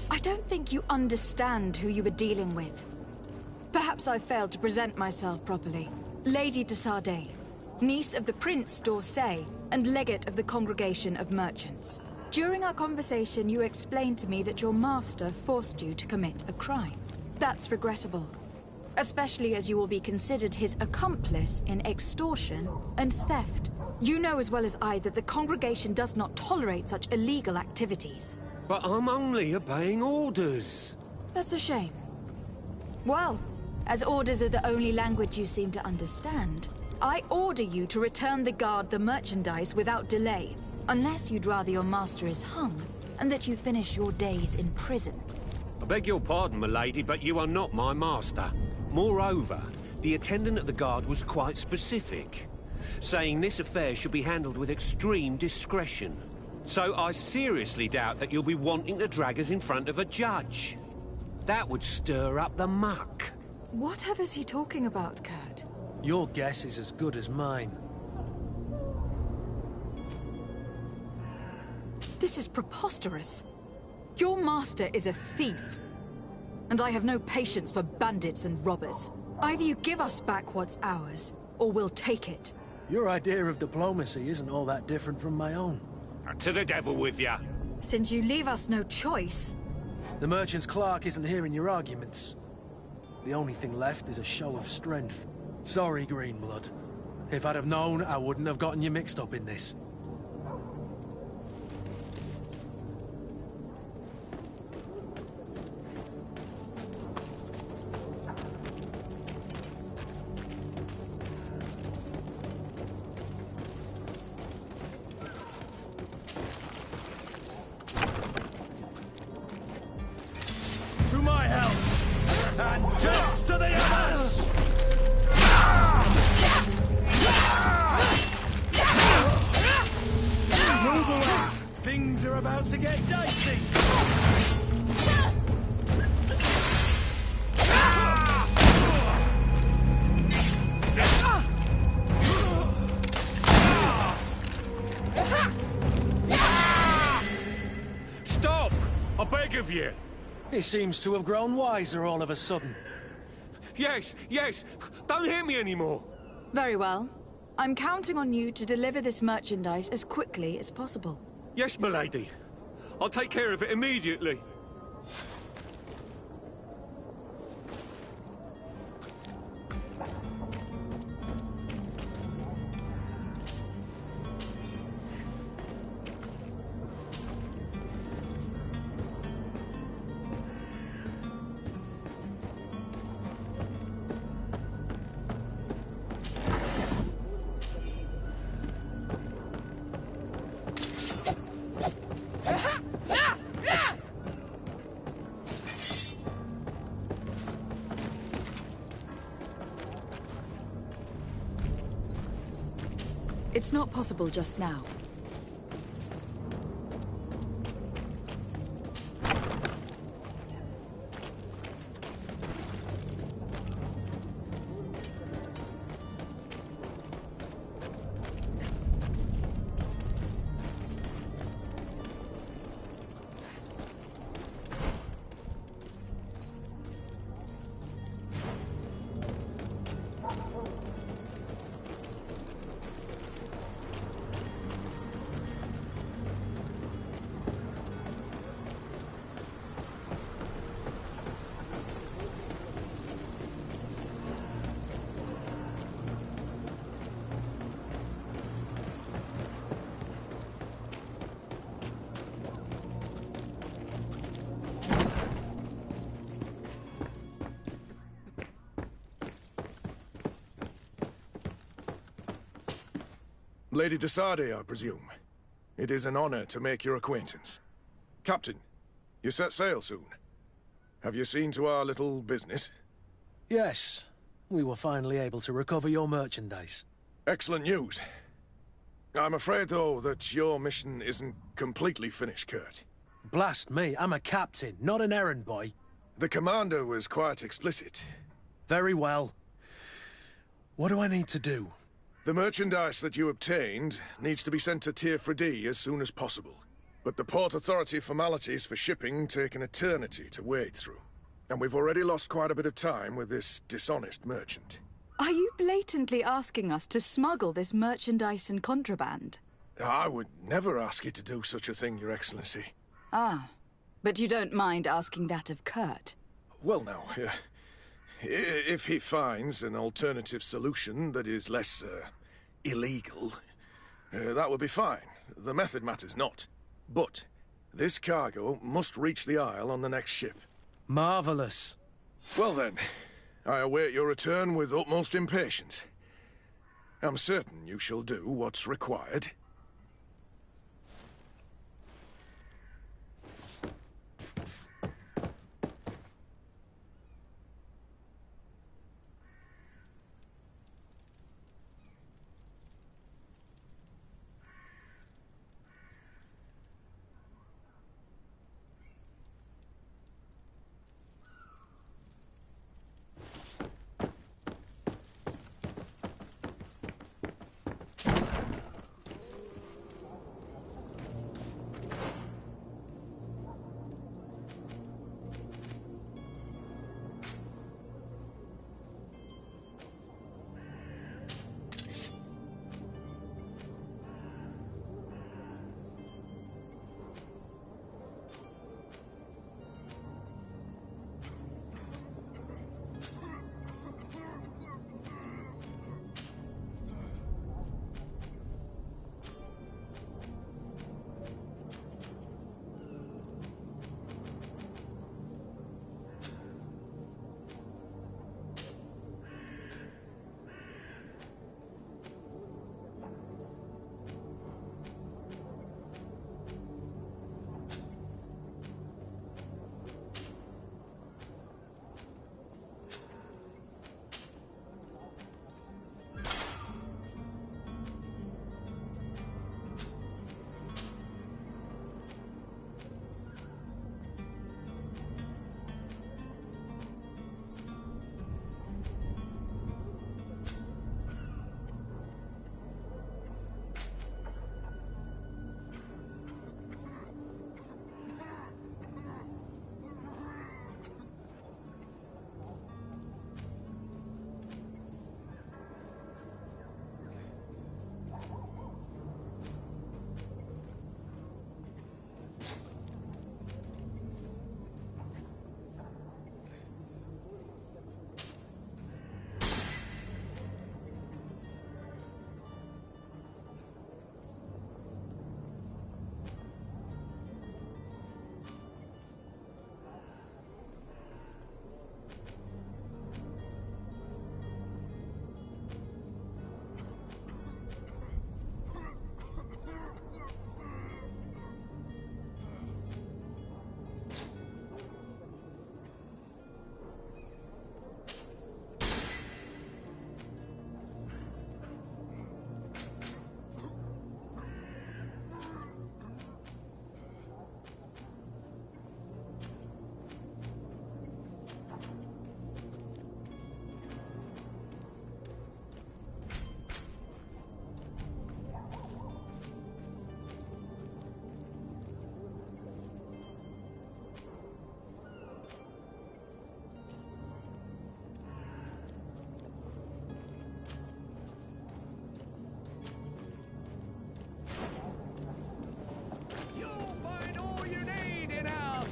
I don't think you understand who you were dealing with. Perhaps I failed to present myself properly. Lady de Sardet, niece of the Prince d'Orsay, and legate of the Congregation of Merchants. During our conversation, you explained to me that your master forced you to commit a crime. That's regrettable, especially as you will be considered his accomplice in extortion and theft. You know as well as I that the Congregation does not tolerate such illegal activities. But I'm only obeying orders. That's a shame. Well, as orders are the only language you seem to understand, I order you to return the guard the merchandise without delay, unless you'd rather your master is hung, and that you finish your days in prison. I beg your pardon, milady, but you are not my master. Moreover, the attendant at the guard was quite specific, saying this affair should be handled with extreme discretion. So I seriously doubt that you'll be wanting to drag us in front of a judge. That would stir up the muck. Whatever's he talking about, Kurt? Your guess is as good as mine. This is preposterous. Your master is a thief. And I have no patience for bandits and robbers. Either you give us back what's ours, or we'll take it. Your idea of diplomacy isn't all that different from my own. To the devil with ya. Since you leave us no choice... The merchant's clerk isn't hearing your arguments. The only thing left is a show of strength. Sorry, Greenblood. If I'd have known, I wouldn't have gotten you mixed up in this. To my help! And death to the others! Move away! Things are about to get dicey! Stop! I beg of you! He seems to have grown wiser all of a sudden. Yes, yes! Don't hit me anymore! Very well. I'm counting on you to deliver this merchandise as quickly as possible. Yes, milady. I'll take care of it immediately. It's not possible just now. Lady de Sardet, I presume. It is an honor to make your acquaintance. Captain, you set sail soon. Have you seen to our little business? Yes, we were finally able to recover your merchandise. Excellent news. I'm afraid, though, that your mission isn't completely finished, Kurt. Blast me, I'm a captain, not an errand boy. The commander was quite explicit. Very well. What do I need to do? The merchandise that you obtained needs to be sent to Tier 4D as soon as possible. But the Port Authority formalities for shipping take an eternity to wade through. And we've already lost quite a bit of time with this dishonest merchant. Are you blatantly asking us to smuggle this merchandise and contraband? I would never ask you to do such a thing, Your Excellency. Ah, but you don't mind asking that of Kurt? Well, now, if he finds an alternative solution that is less, illegal, that would be fine. The method matters not. But this cargo must reach the Isle on the next ship. Marvelous. Well then, I await your return with utmost impatience. I'm certain you shall do what's required.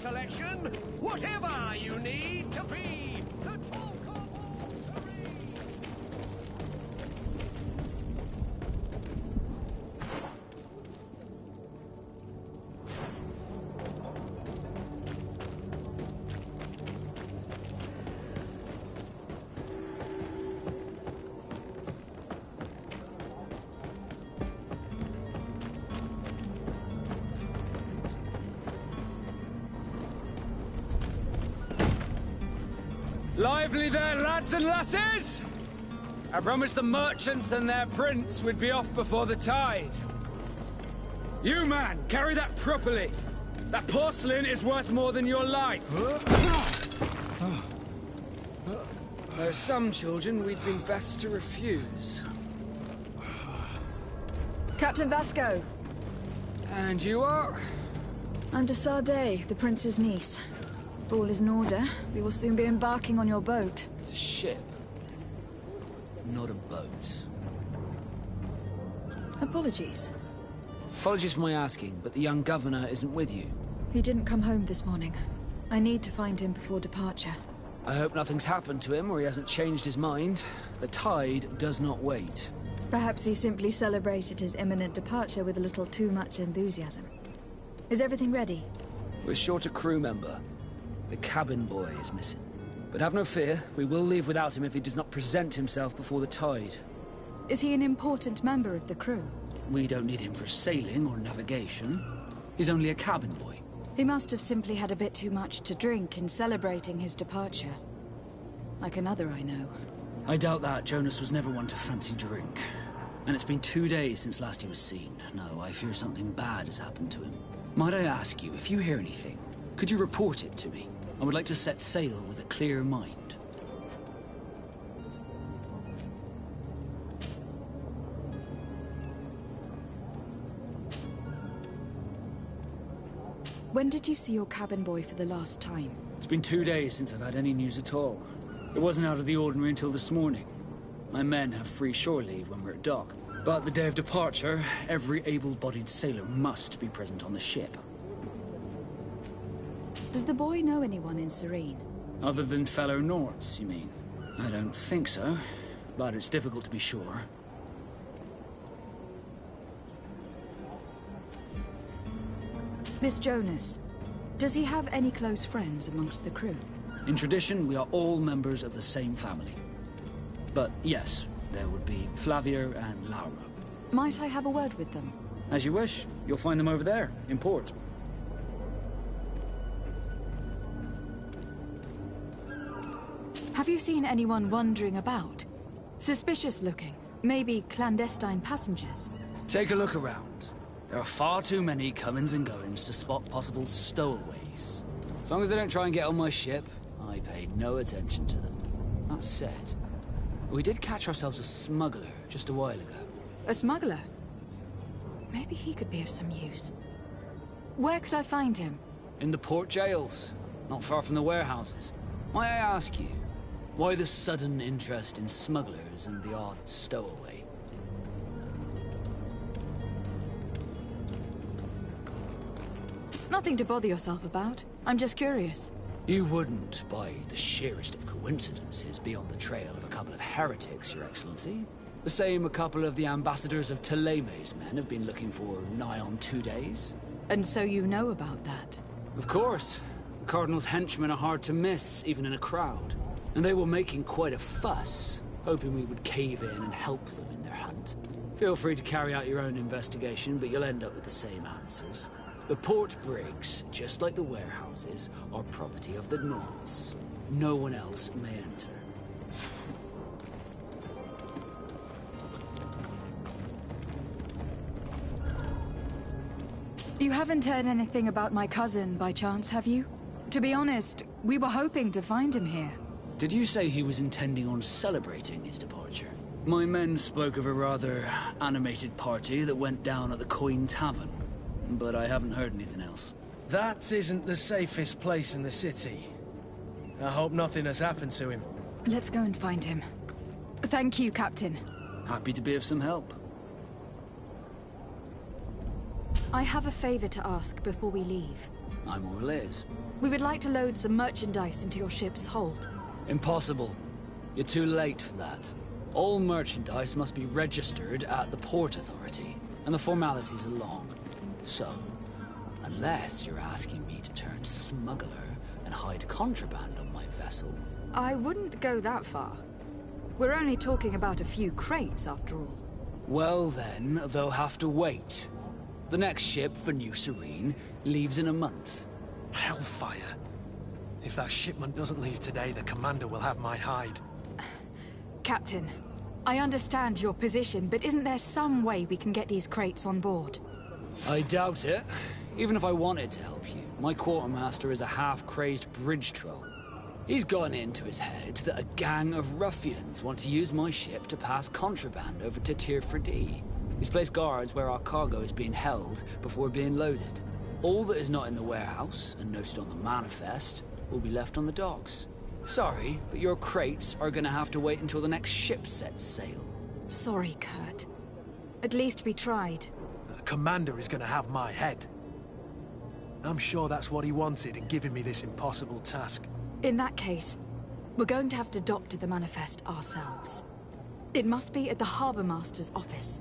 selection, whatever you need to be the talk of all Serene. Lively there, lads and lasses! I promised the merchants and their prince we'd be off before the tide. You, man, carry that properly. That porcelain is worth more than your life. There are some children we'd been best to refuse. Captain Vasco. And you are? I'm de Sardet, the prince's niece. All is in order. We will soon be embarking on your boat. It's a ship. Not a boat. Apologies. Apologies for my asking, but the young governor isn't with you. He didn't come home this morning. I need to find him before departure. I hope nothing's happened to him or he hasn't changed his mind. The tide does not wait. Perhaps he simply celebrated his imminent departure with a little too much enthusiasm. Is everything ready? We're short a crew member. The cabin boy is missing. But have no fear, we will leave without him if he does not present himself before the tide. Is he an important member of the crew? We don't need him for sailing or navigation. He's only a cabin boy. He must have simply had a bit too much to drink in celebrating his departure. Like another I know. I doubt that. Jonas was never one to fancy drink. And it's been 2 days since last he was seen. No, I fear something bad has happened to him. Might I ask you, if you hear anything, could you report it to me? I would like to set sail with a clear mind. When did you see your cabin boy for the last time? It's been 2 days since I've had any news at all. It wasn't out of the ordinary until this morning. My men have free shore leave when we're at dock. But the day of departure, every able-bodied sailor must be present on the ship. Does the boy know anyone in Serene? Other than fellow Nords, you mean? I don't think so, but it's difficult to be sure. This Jonas, does he have any close friends amongst the crew? In tradition, we are all members of the same family. But yes, there would be Flavia and Laura. Might I have a word with them? As you wish. You'll find them over there, in port. Have you seen anyone wandering about? Suspicious looking. Maybe clandestine passengers. Take a look around. There are far too many comings and goings to spot possible stowaways. As long as they don't try and get on my ship, I pay no attention to them. That said, we did catch ourselves a smuggler just a while ago. A smuggler? Maybe he could be of some use. Where could I find him? In the port jails, not far from the warehouses. Might I ask you, why the sudden interest in smugglers and the odd stowaway? Nothing to bother yourself about. I'm just curious. You wouldn't, by the sheerest of coincidences, be on the trail of a couple of heretics, Your Excellency. The same a couple of the ambassadors of Teleme's men have been looking for nigh on 2 days. And so you know about that? Of course. The Cardinal's henchmen are hard to miss, even in a crowd. And they were making quite a fuss, hoping we would cave in and help them in their hunt. Feel free to carry out your own investigation, but you'll end up with the same answers. The port brigs, just like the warehouses, are property of the Nords. No one else may enter. You haven't heard anything about my cousin, by chance, have you? To be honest, we were hoping to find him here. Did you say he was intending on celebrating his departure? My men spoke of a rather animated party that went down at the Coin Tavern, but I haven't heard anything else. That isn't the safest place in the city. I hope nothing has happened to him. Let's go and find him. Thank you, Captain. Happy to be of some help. I have a favor to ask before we leave. I'm all ears. We would like to load some merchandise into your ship's hold. Impossible. You're too late for that. All merchandise must be registered at the Port Authority, and the formalities are long. So, unless you're asking me to turn smuggler and hide contraband on my vessel... I wouldn't go that far. We're only talking about a few crates, after all. Well then, they'll have to wait. The next ship for New Serene leaves in a month. Hellfire. If that shipment doesn't leave today, the commander will have my hide. Captain, I understand your position, but isn't there some way we can get these crates on board? I doubt it. Even if I wanted to help you, my quartermaster is a half-crazed bridge troll. He's gotten into his head that a gang of ruffians want to use my ship to pass contraband over to Tier 4D. He's placed guards where our cargo is being held before being loaded. All that is not in the warehouse, and noted on the manifest, will be left on the docks. Sorry, but your crates are gonna have to wait until the next ship sets sail. Sorry, Kurt. At least we tried. The commander is gonna have my head. I'm sure that's what he wanted in giving me this impossible task. In that case, we're going to have to doctor the manifest ourselves. It must be at the Harbour Master's office.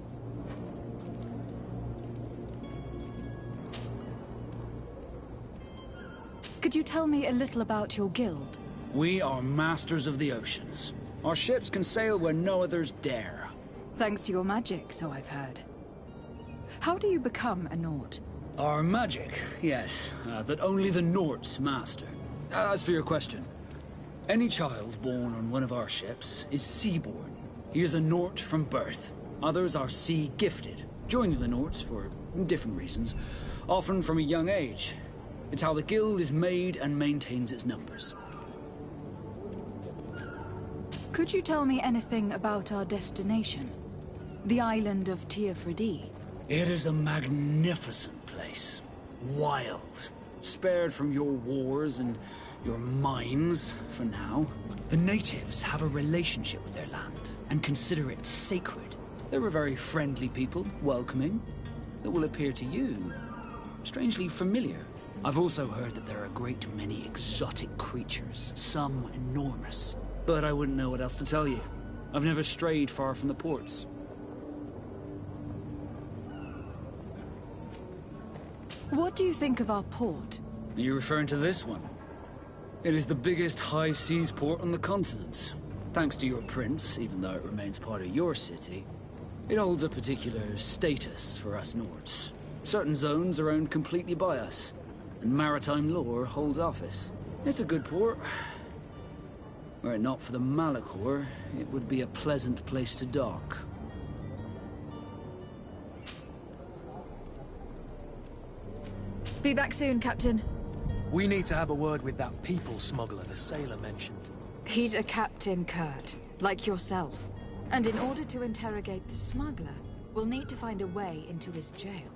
Could you tell me a little about your guild? We are masters of the oceans. Our ships can sail where no others dare. Thanks to your magic, so I've heard. How do you become a Naut? Our magic, yes, that only the Norts master. As for your question, any child born on one of our ships is seaborn. He is a Nort from birth. Others are sea-gifted, joining the Norts for different reasons, often from a young age. It's how the guild is made and maintains its numbers. Could you tell me anything about our destination? The island of Tier 4D? It is a magnificent place. Wild. Spared from your wars and your mines, for now. The natives have a relationship with their land, and consider it sacred. They're a very friendly people, welcoming, that will appear to you strangely familiar. I've also heard that there are a great many exotic creatures, some enormous. But I wouldn't know what else to tell you. I've never strayed far from the ports. What do you think of our port? Are you referring to this one? It is the biggest high seas port on the continent. Thanks to your prince, even though it remains part of your city, it holds a particular status for us Nords. Certain zones are owned completely by us, and maritime law holds office. It's a good port. Were it not for the Malachor, it would be a pleasant place to dock. Be back soon, Captain. We need to have a word with that people smuggler the sailor mentioned. He's a captain, Kurt, like yourself. And in order to interrogate the smuggler, we'll need to find a way into his jail.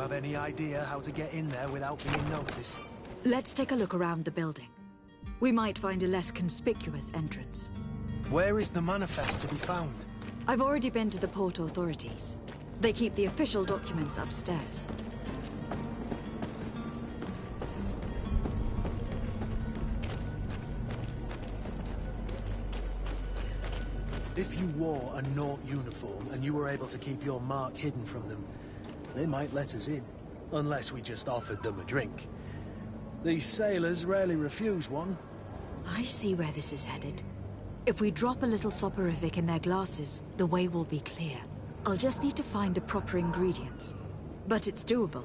Have any idea how to get in there without being noticed? Let's take a look around the building. We might find a less conspicuous entrance. Where is the manifest to be found? I've already been to the port authorities. They keep the official documents upstairs. If you wore a Naut uniform and you were able to keep your mark hidden from them, they might let us in, unless we just offered them a drink. These sailors rarely refuse one. I see where this is headed. If we drop a little soporific in their glasses, the way will be clear. I'll just need to find the proper ingredients. But it's doable.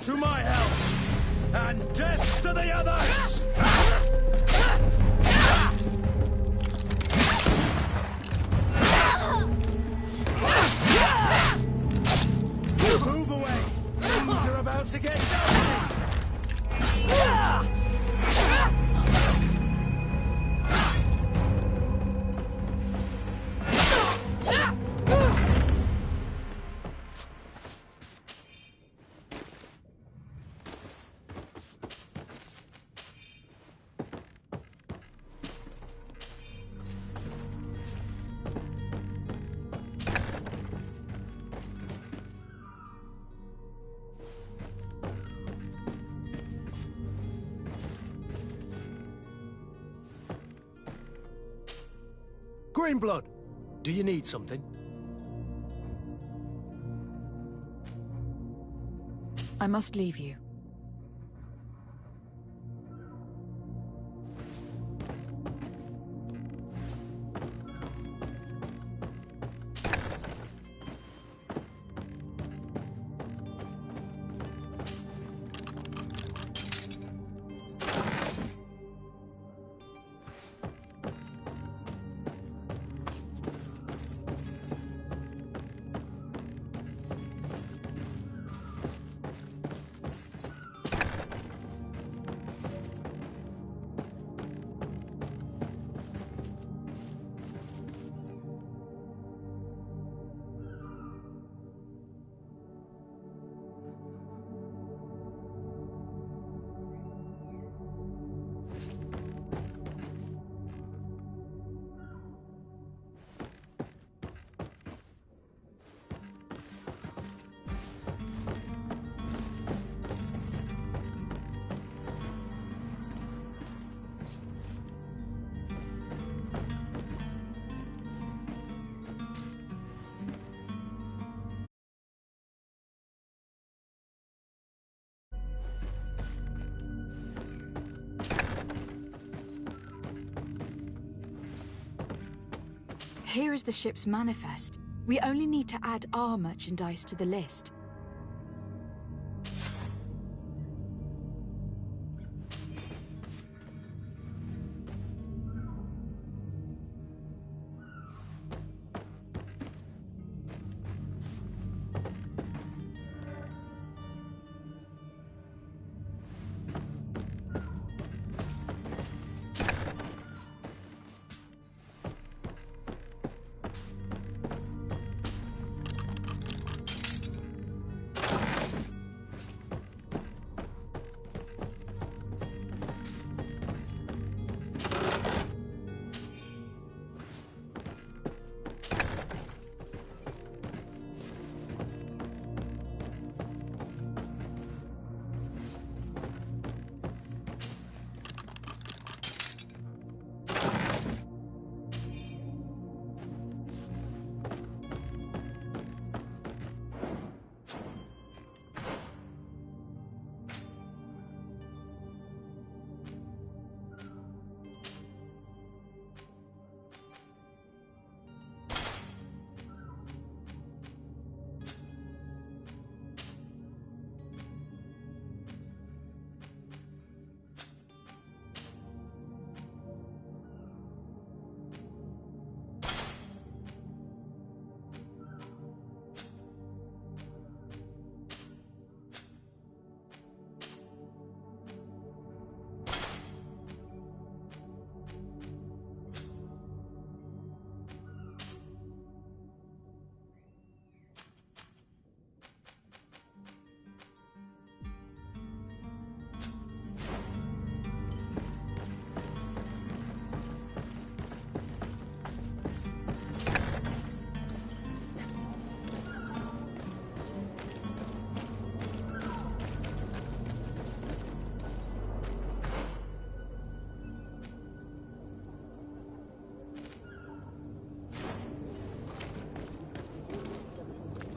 to my help, and death to the others! Move away! Things are about to get dicey! Greenblood, do you need something? I must leave you. Here is the ship's manifest. We only need to add our merchandise to the list.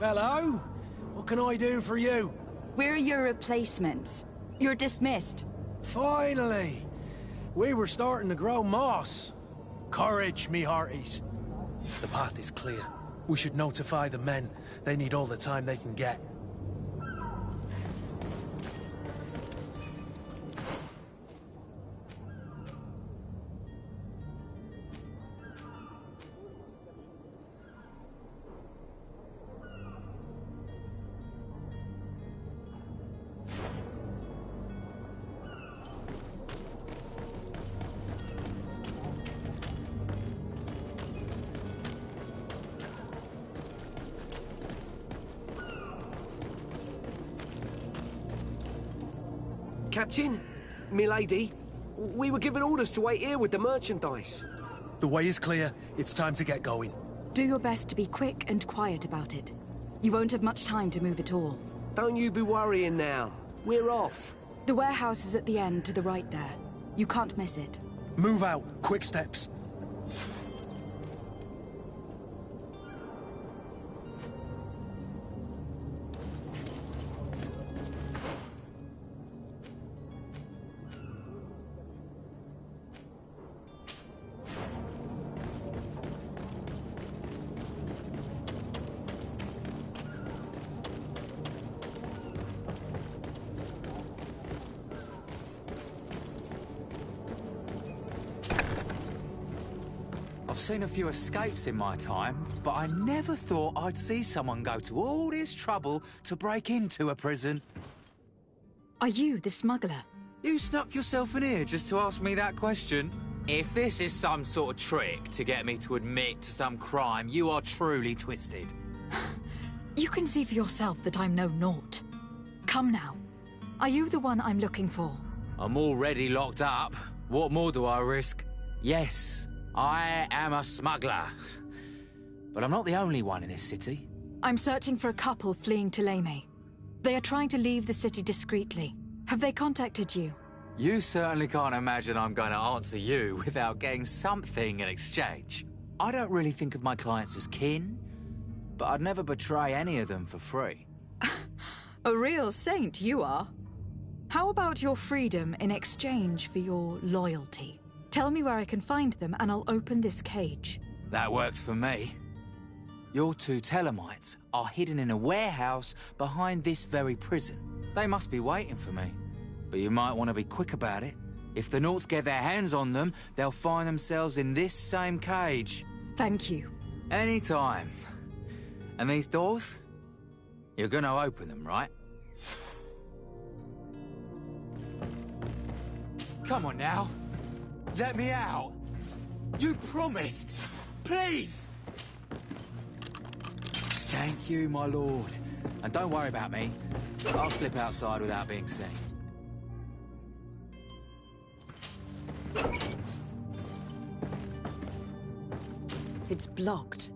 Hello? What can I do for you? We're your replacements. You're dismissed. Finally! We were starting to grow moss. Courage, me hearties. The path is clear. We should notify the men. They need all the time they can get. Captain, milady, we were given orders to wait here with the merchandise. The way is clear. It's time to get going. Do your best to be quick and quiet about it. You won't have much time to move at all. Don't you be worrying now. We're off. The warehouse is at the end to the right there. You can't miss it. Move out. Quick steps. I've seen a few escapes in my time, but I never thought I'd see someone go to all this trouble to break into a prison. Are you the smuggler? You snuck yourself in here just to ask me that question? If this is some sort of trick to get me to admit to some crime, you are truly twisted. You can see for yourself that I'm no naught. Come now. Are you the one I'm looking for? I'm already locked up. What more do I risk? Yes, I am a smuggler. But I'm not the only one in this city. I'm searching for a couple fleeing Thélème. They are trying to leave the city discreetly. Have they contacted you? You certainly can't imagine I'm going to answer you without getting something in exchange. I don't really think of my clients as kin, but I'd never betray any of them for free. A real saint you are. How about your freedom in exchange for your loyalty? Tell me where I can find them and I'll open this cage. That works for me. Your two Thelemites are hidden in a warehouse behind this very prison. They must be waiting for me. But you might want to be quick about it. If the Nauts get their hands on them, they'll find themselves in this same cage. Thank you. Anytime. And these doors? You're gonna open them, right? Come on now. Let me out. You promised. Please. Thank you, my lord. And don't worry about me. I'll slip outside without being seen. It's blocked.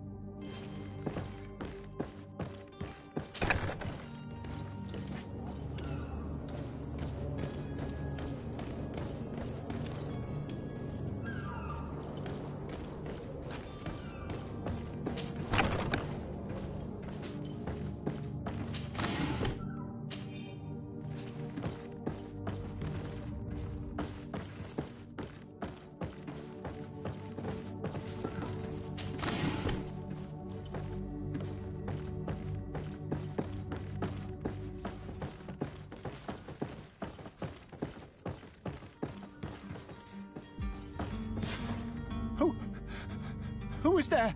Who is there?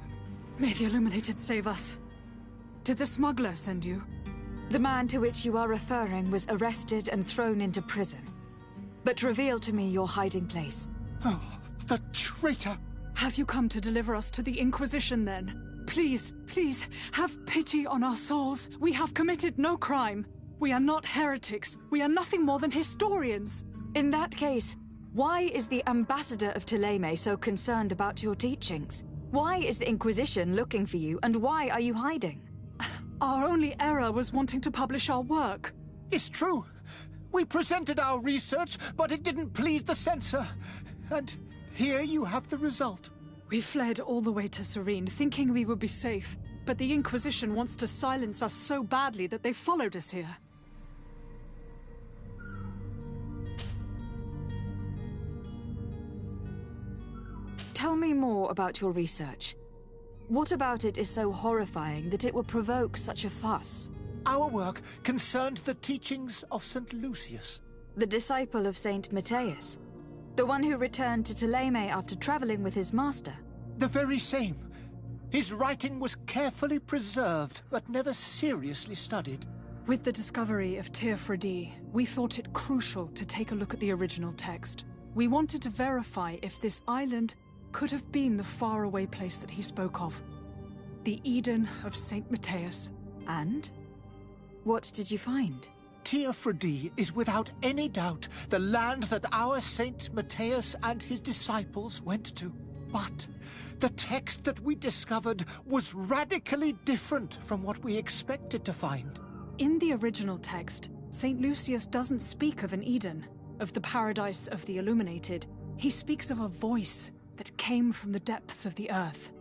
May the Illuminated save us. Did the smuggler send you? The man to which you are referring was arrested and thrown into prison. But reveal to me your hiding place. Oh, the traitor! Have you come to deliver us to the Inquisition, then? Please, please, have pity on our souls. We have committed no crime. We are not heretics. We are nothing more than historians. In that case, why is the ambassador of Thélème so concerned about your teachings? Why is the Inquisition looking for you, and why are you hiding? Our only error was wanting to publish our work. It's true. We presented our research, but it didn't please the censor. And here you have the result. We fled all the way to Serene, thinking we would be safe. But the Inquisition wants to silence us so badly that they followed us here. Tell me more about your research. What about it is so horrifying that it will provoke such a fuss? Our work concerned the teachings of St. Lucius. The disciple of St. Matthias? The one who returned to Thélème after traveling with his master? The very same. His writing was carefully preserved, but never seriously studied. With the discovery of Teofredi, we thought it crucial to take a look at the original text. We wanted to verify if this island could have been the faraway place that he spoke of. The Eden of St. Matthias. And? What did you find? Teofredi is without any doubt the land that our Saint Matthias and his disciples went to. But the text that we discovered was radically different from what we expected to find. In the original text, St. Lucius doesn't speak of an Eden, of the paradise of the illuminated. He speaks of a voice that came from the depths of the earth,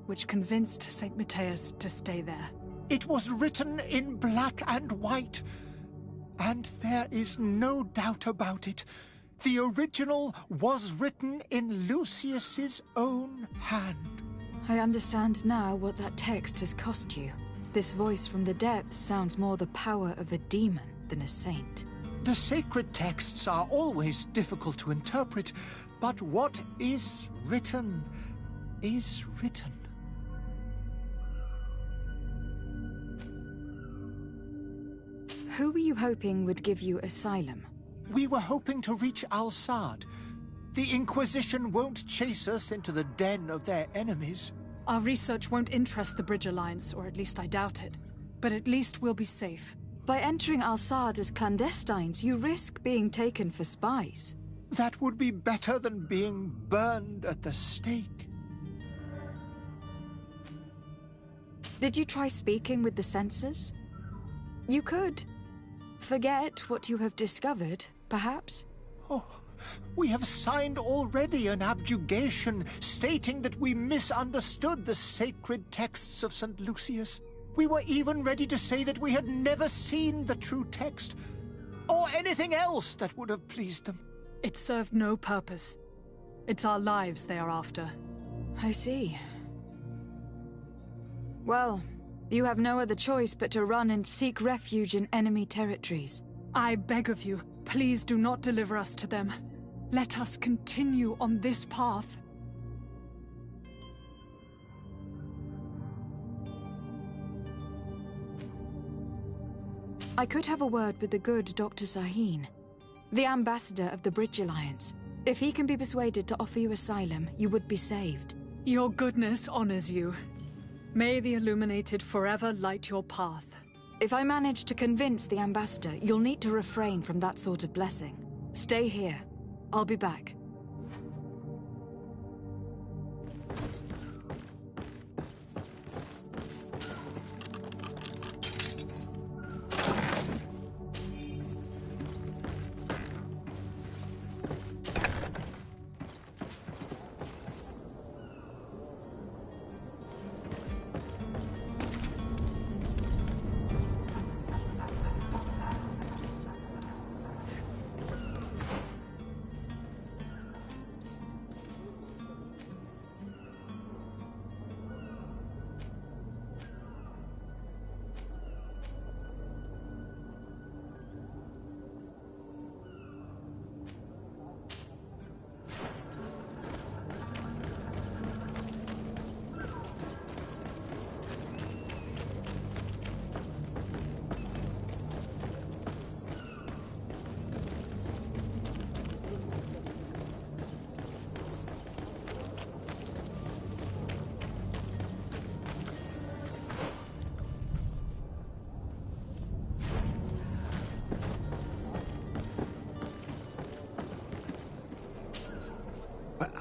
which convinced St. Matthias to stay there. It was written in black and white, and there is no doubt about it. The original was written in Lucius's own hand. I understand now what that text has cost you. This voice from the depths sounds more the power of a demon than a saint. The sacred texts are always difficult to interpret, but what is written is written. Who were you hoping would give you asylum? We were hoping to reach Al-Sad. The Inquisition won't chase us into the den of their enemies. Our research won't interest the Bridge Alliance, or at least I doubt it. But at least we'll be safe. By entering Al-Sad as clandestines, you risk being taken for spies. That would be better than being burned at the stake. Did you try speaking with the censors? You could. Forget what you have discovered, perhaps? Oh, we have signed already an abjugation stating that we misunderstood the sacred texts of St. Lucius. We were even ready to say that we had never seen the true text, or anything else that would have pleased them. It served no purpose. It's our lives they are after. I see. Well, you have no other choice but to run and seek refuge in enemy territories. I beg of you, please do not deliver us to them. Let us continue on this path. I could have a word with the good Dr. Sahin, the ambassador of the Bridge Alliance. If he can be persuaded to offer you asylum, you would be saved. Your goodness honors you. May the Illuminated forever light your path. If I manage to convince the ambassador, you'll need to refrain from that sort of blessing. Stay here. I'll be back.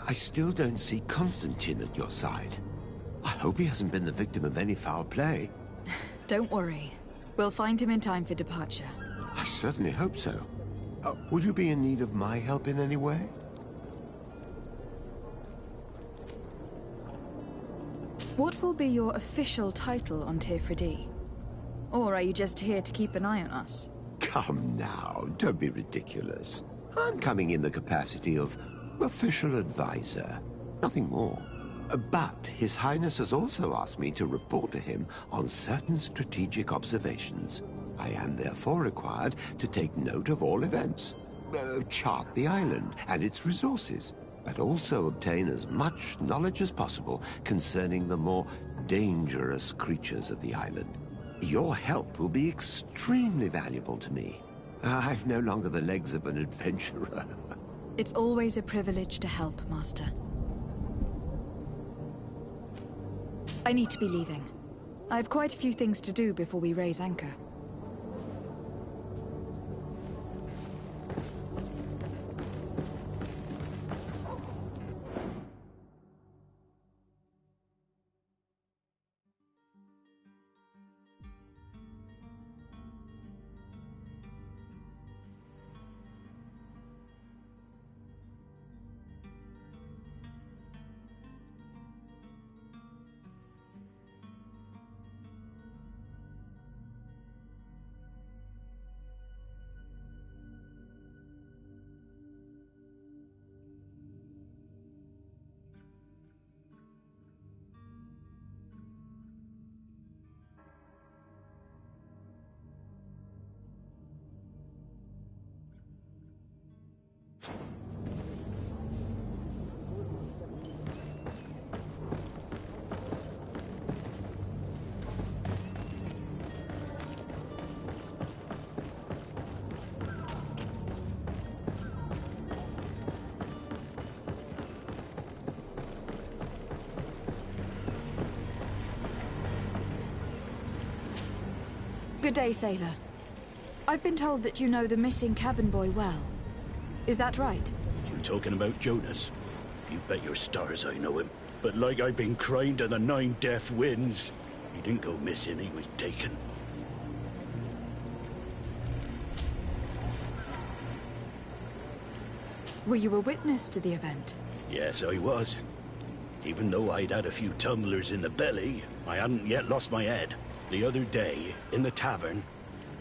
I still don't see Constantine at your side. I hope he hasn't been the victim of any foul play. Don't worry. We'll find him in time for departure. I certainly hope so. Would you be in need of my help in any way? What will be your official title on Teofredi? Or are you just here to keep an eye on us? Come now, don't be ridiculous. I'm coming in the capacity of official advisor, nothing more. But His Highness has also asked me to report to him on certain strategic observations. I am therefore required to take note of all events, chart the island and its resources, but also obtain as much knowledge as possible concerning the more dangerous creatures of the island. Your help will be extremely valuable to me. I've no longer the legs of an adventurer. It's always a privilege to help, Master. I need to be leaving. I have quite a few things to do before we raise anchor. Good day, sailor. I've been told that you know the missing cabin boy well. Is that right? You talking about Jonas? You bet your stars I know him. But like I've been crying to the 9 deaf winds, he didn't go missing, he was taken. Were you a witness to the event? Yes, I was. Even though I'd had a few tumblers in the belly, I hadn't yet lost my head. The other day, in the tavern,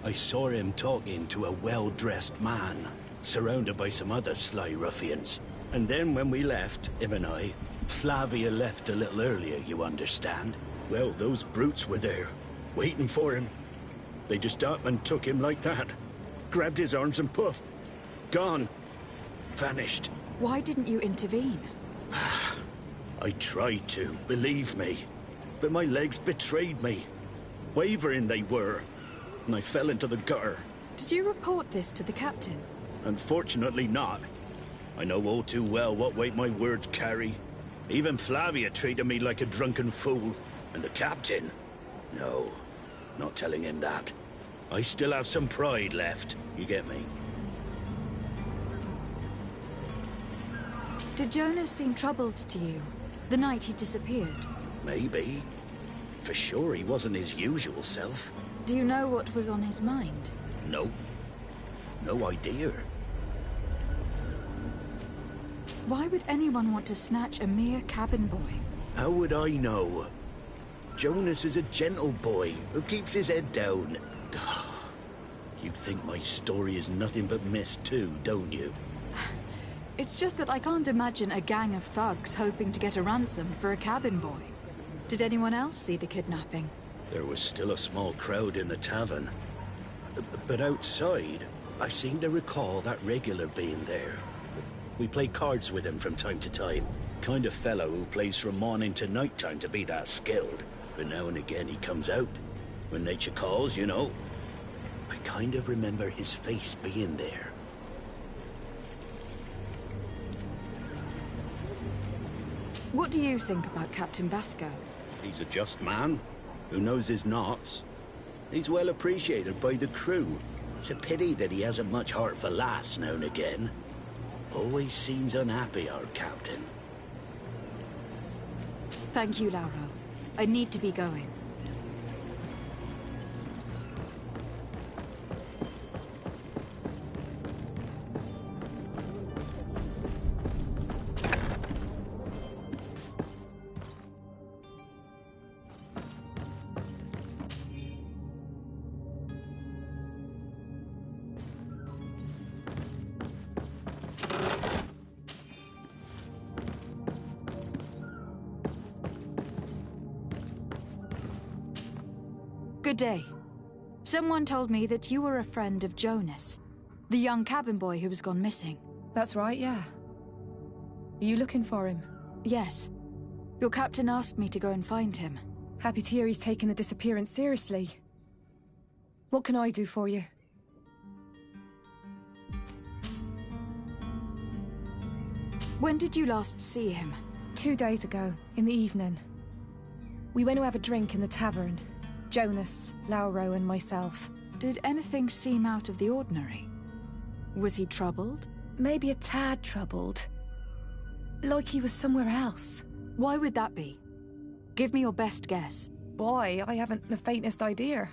I saw him talking to a well-dressed man, surrounded by some other sly ruffians. And then when we left, him and I, Flavia left a little earlier, you understand? Well, those brutes were there, waiting for him. They just up and took him like that. Grabbed his arms and poof. Gone. Vanished. Why didn't you intervene? I tried to, believe me. But my legs betrayed me. Wavering they were. And I fell into the gutter. Did you report this to the captain? Unfortunately not. I know all too well what weight my words carry. Even Flavia treated me like a drunken fool. And the captain? No, not telling him that. I still have some pride left, you get me? Did Jonas seem troubled to you, the night he disappeared? Maybe. For sure he wasn't his usual self. Do you know what was on his mind? No. No idea. Why would anyone want to snatch a mere cabin boy? How would I know? Jonas is a gentle boy who keeps his head down. You think my story is nothing but mess too, don't you? It's just that I can't imagine a gang of thugs hoping to get a ransom for a cabin boy. Did anyone else see the kidnapping? There was still a small crowd in the tavern. But outside, I seem to recall that regular being there. We play cards with him from time to time. Kind of fellow who plays from morning to night time to be that skilled. But now and again he comes out. When nature calls, you know. I kind of remember his face being there. What do you think about Captain Basco? He's a just man, who knows his knots. He's well appreciated by the crew. It's a pity that he hasn't much heart for lass now and again. Always seems unhappy, our captain. Thank you, Lauro. I need to be going. Good day. Someone told me that you were a friend of Jonas, the young cabin boy who was gone missing. That's right, yeah. Are you looking for him? Yes. Your captain asked me to go and find him. Happy to hear he's taken the disappearance seriously. What can I do for you? When did you last see him? 2 days ago, in the evening. We went to have a drink in the tavern. Jonas, Lauro and myself. Did anything seem out of the ordinary? Was he troubled? Maybe a tad troubled. Like he was somewhere else. Why would that be? Give me your best guess. Why? I haven't the faintest idea.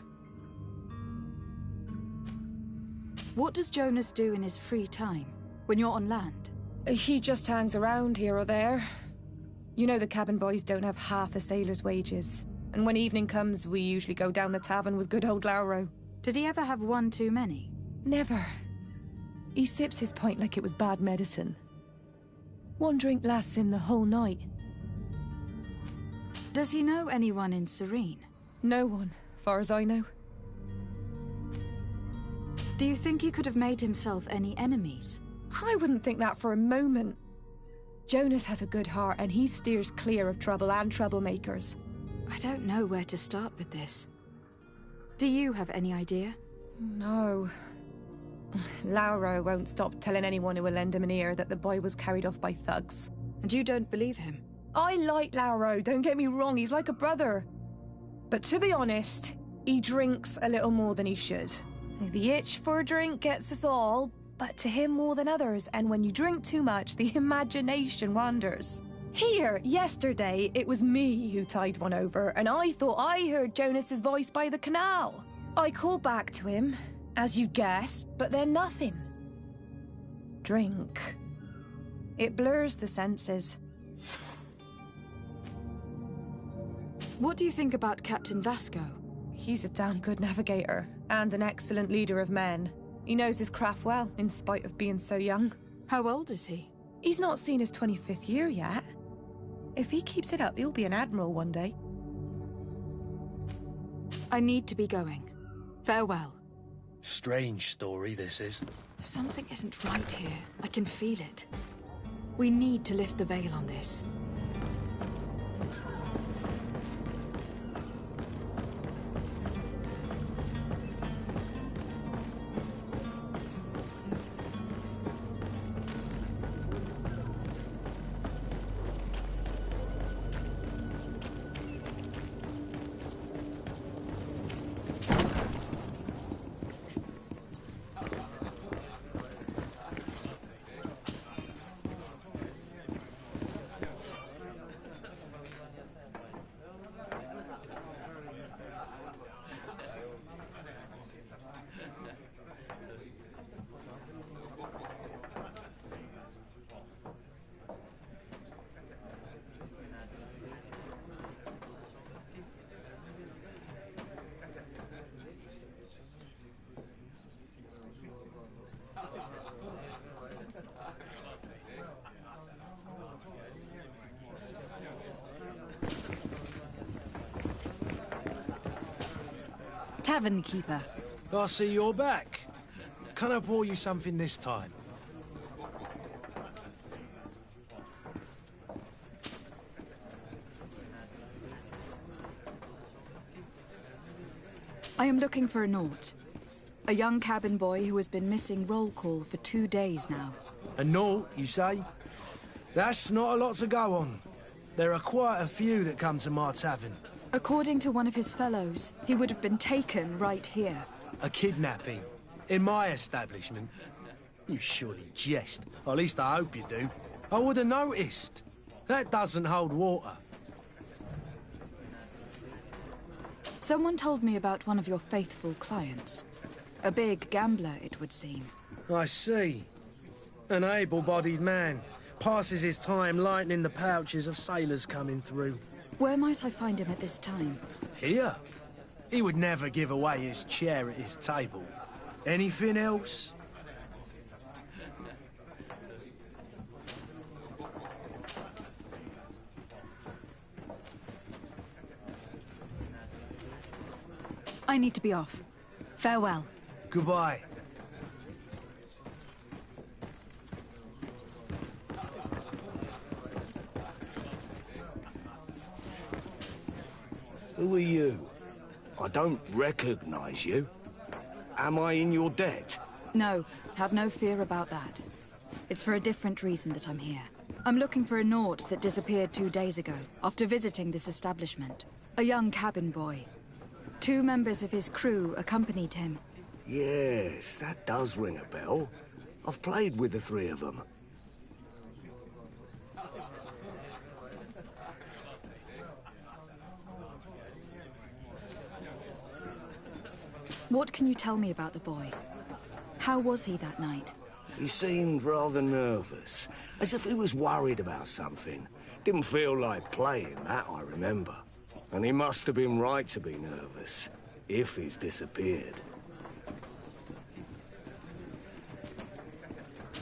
What does Jonas do in his free time, when you're on land? He just hangs around here or there. You know the cabin boys don't have half a sailor's wages. And when evening comes, we usually go down the tavern with good old Lauro. Did he ever have one too many? Never. He sips his pint like it was bad medicine. One drink lasts him the whole night. Does he know anyone in Serene? No one, far as I know. Do you think he could have made himself any enemies? I wouldn't think that for a moment. Jonas has a good heart and he steers clear of trouble and troublemakers. I don't know where to start with this. Do you have any idea? No. Lauro won't stop telling anyone who will lend him an ear that the boy was carried off by thugs. And you don't believe him? I like Lauro, don't get me wrong, he's like a brother. But to be honest, He drinks a little more than he should. The itch for a drink gets us all, but to him more than others, and when you drink too much, the imagination wanders. Here, yesterday, it was me who tied one over, and I thought I heard Jonas's voice by the canal. I called back to him, as you guessed, but then nothing. Drink. It blurs the senses. What do you think about Captain Vasco? He's a damn good navigator, and an excellent leader of men. He knows his craft well, in spite of being so young. How old is he? He's not seen his 25th year yet. If he keeps it up, he'll be an admiral one day. I need to be going. Farewell. Strange story, this is. Something isn't right here. I can feel it. We need to lift the veil on this. Tavern keeper. I see you're back. Can I pour you something this time? I am looking for a Naut. A young cabin boy who has been missing roll call for 2 days now. A Naut, you say? That's not a lot to go on. There are quite a few that come to my tavern. According to one of his fellows, he would have been taken right here. A kidnapping? In my establishment? You surely jest. Or at least I hope you do. I would have noticed. That doesn't hold water. Someone told me about one of your faithful clients. A big gambler, it would seem. I see. An able-bodied man. Passes his time lightening the pouches of sailors coming through. Where might I find him at this time? Here? He would never give away his chair at his table. Anything else? I need to be off. Farewell. Goodbye. Who are you? I don't recognize you. Am I in your debt? No, have no fear about that. It's for a different reason that I'm here. I'm looking for a Naut that disappeared 2 days ago, after visiting this establishment. A young cabin boy. 2 members of his crew accompanied him. Yes, that does ring a bell. I've played with the 3 of them. What can you tell me about the boy? How was he that night? He seemed rather nervous, as if he was worried about something. Didn't feel like playing, that I remember. And he must have been right to be nervous, if he's disappeared.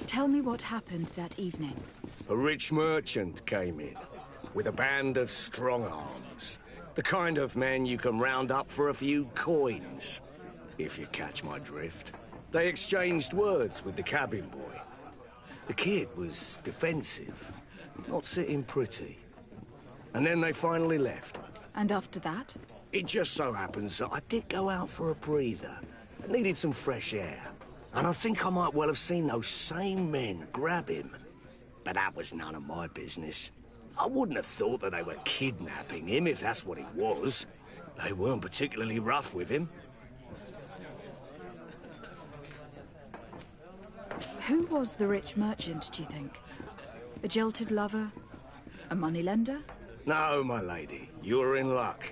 Tell me what happened that evening. A rich merchant came in, with a band of strong-arms. The kind of men you can round up for a few coins, if you catch my drift. They exchanged words with the cabin boy. The kid was defensive, not sitting pretty. And then they finally left. And after that? It just so happens that I did go out for a breather. I needed some fresh air. And I think I might well have seen those same men grab him. But that was none of my business. I wouldn't have thought that they were kidnapping him if that's what it was. They weren't particularly rough with him. Who was the rich merchant, do you think? A jilted lover? A moneylender? No, my lady, you're in luck.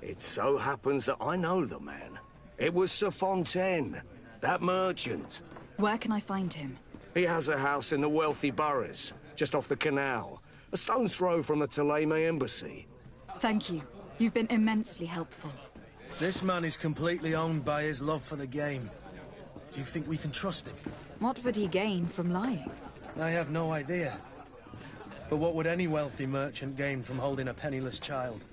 It so happens that I know the man. It was Sir Fontaine, that merchant. Where can I find him? He has a house in the wealthy boroughs, just off the canal. A stone's throw from the Thélème embassy. Thank you. You've been immensely helpful. This man is completely owned by his love for the game. Do you think we can trust him? What would he gain from lying? I have no idea. But what would any wealthy merchant gain from holding a penniless child?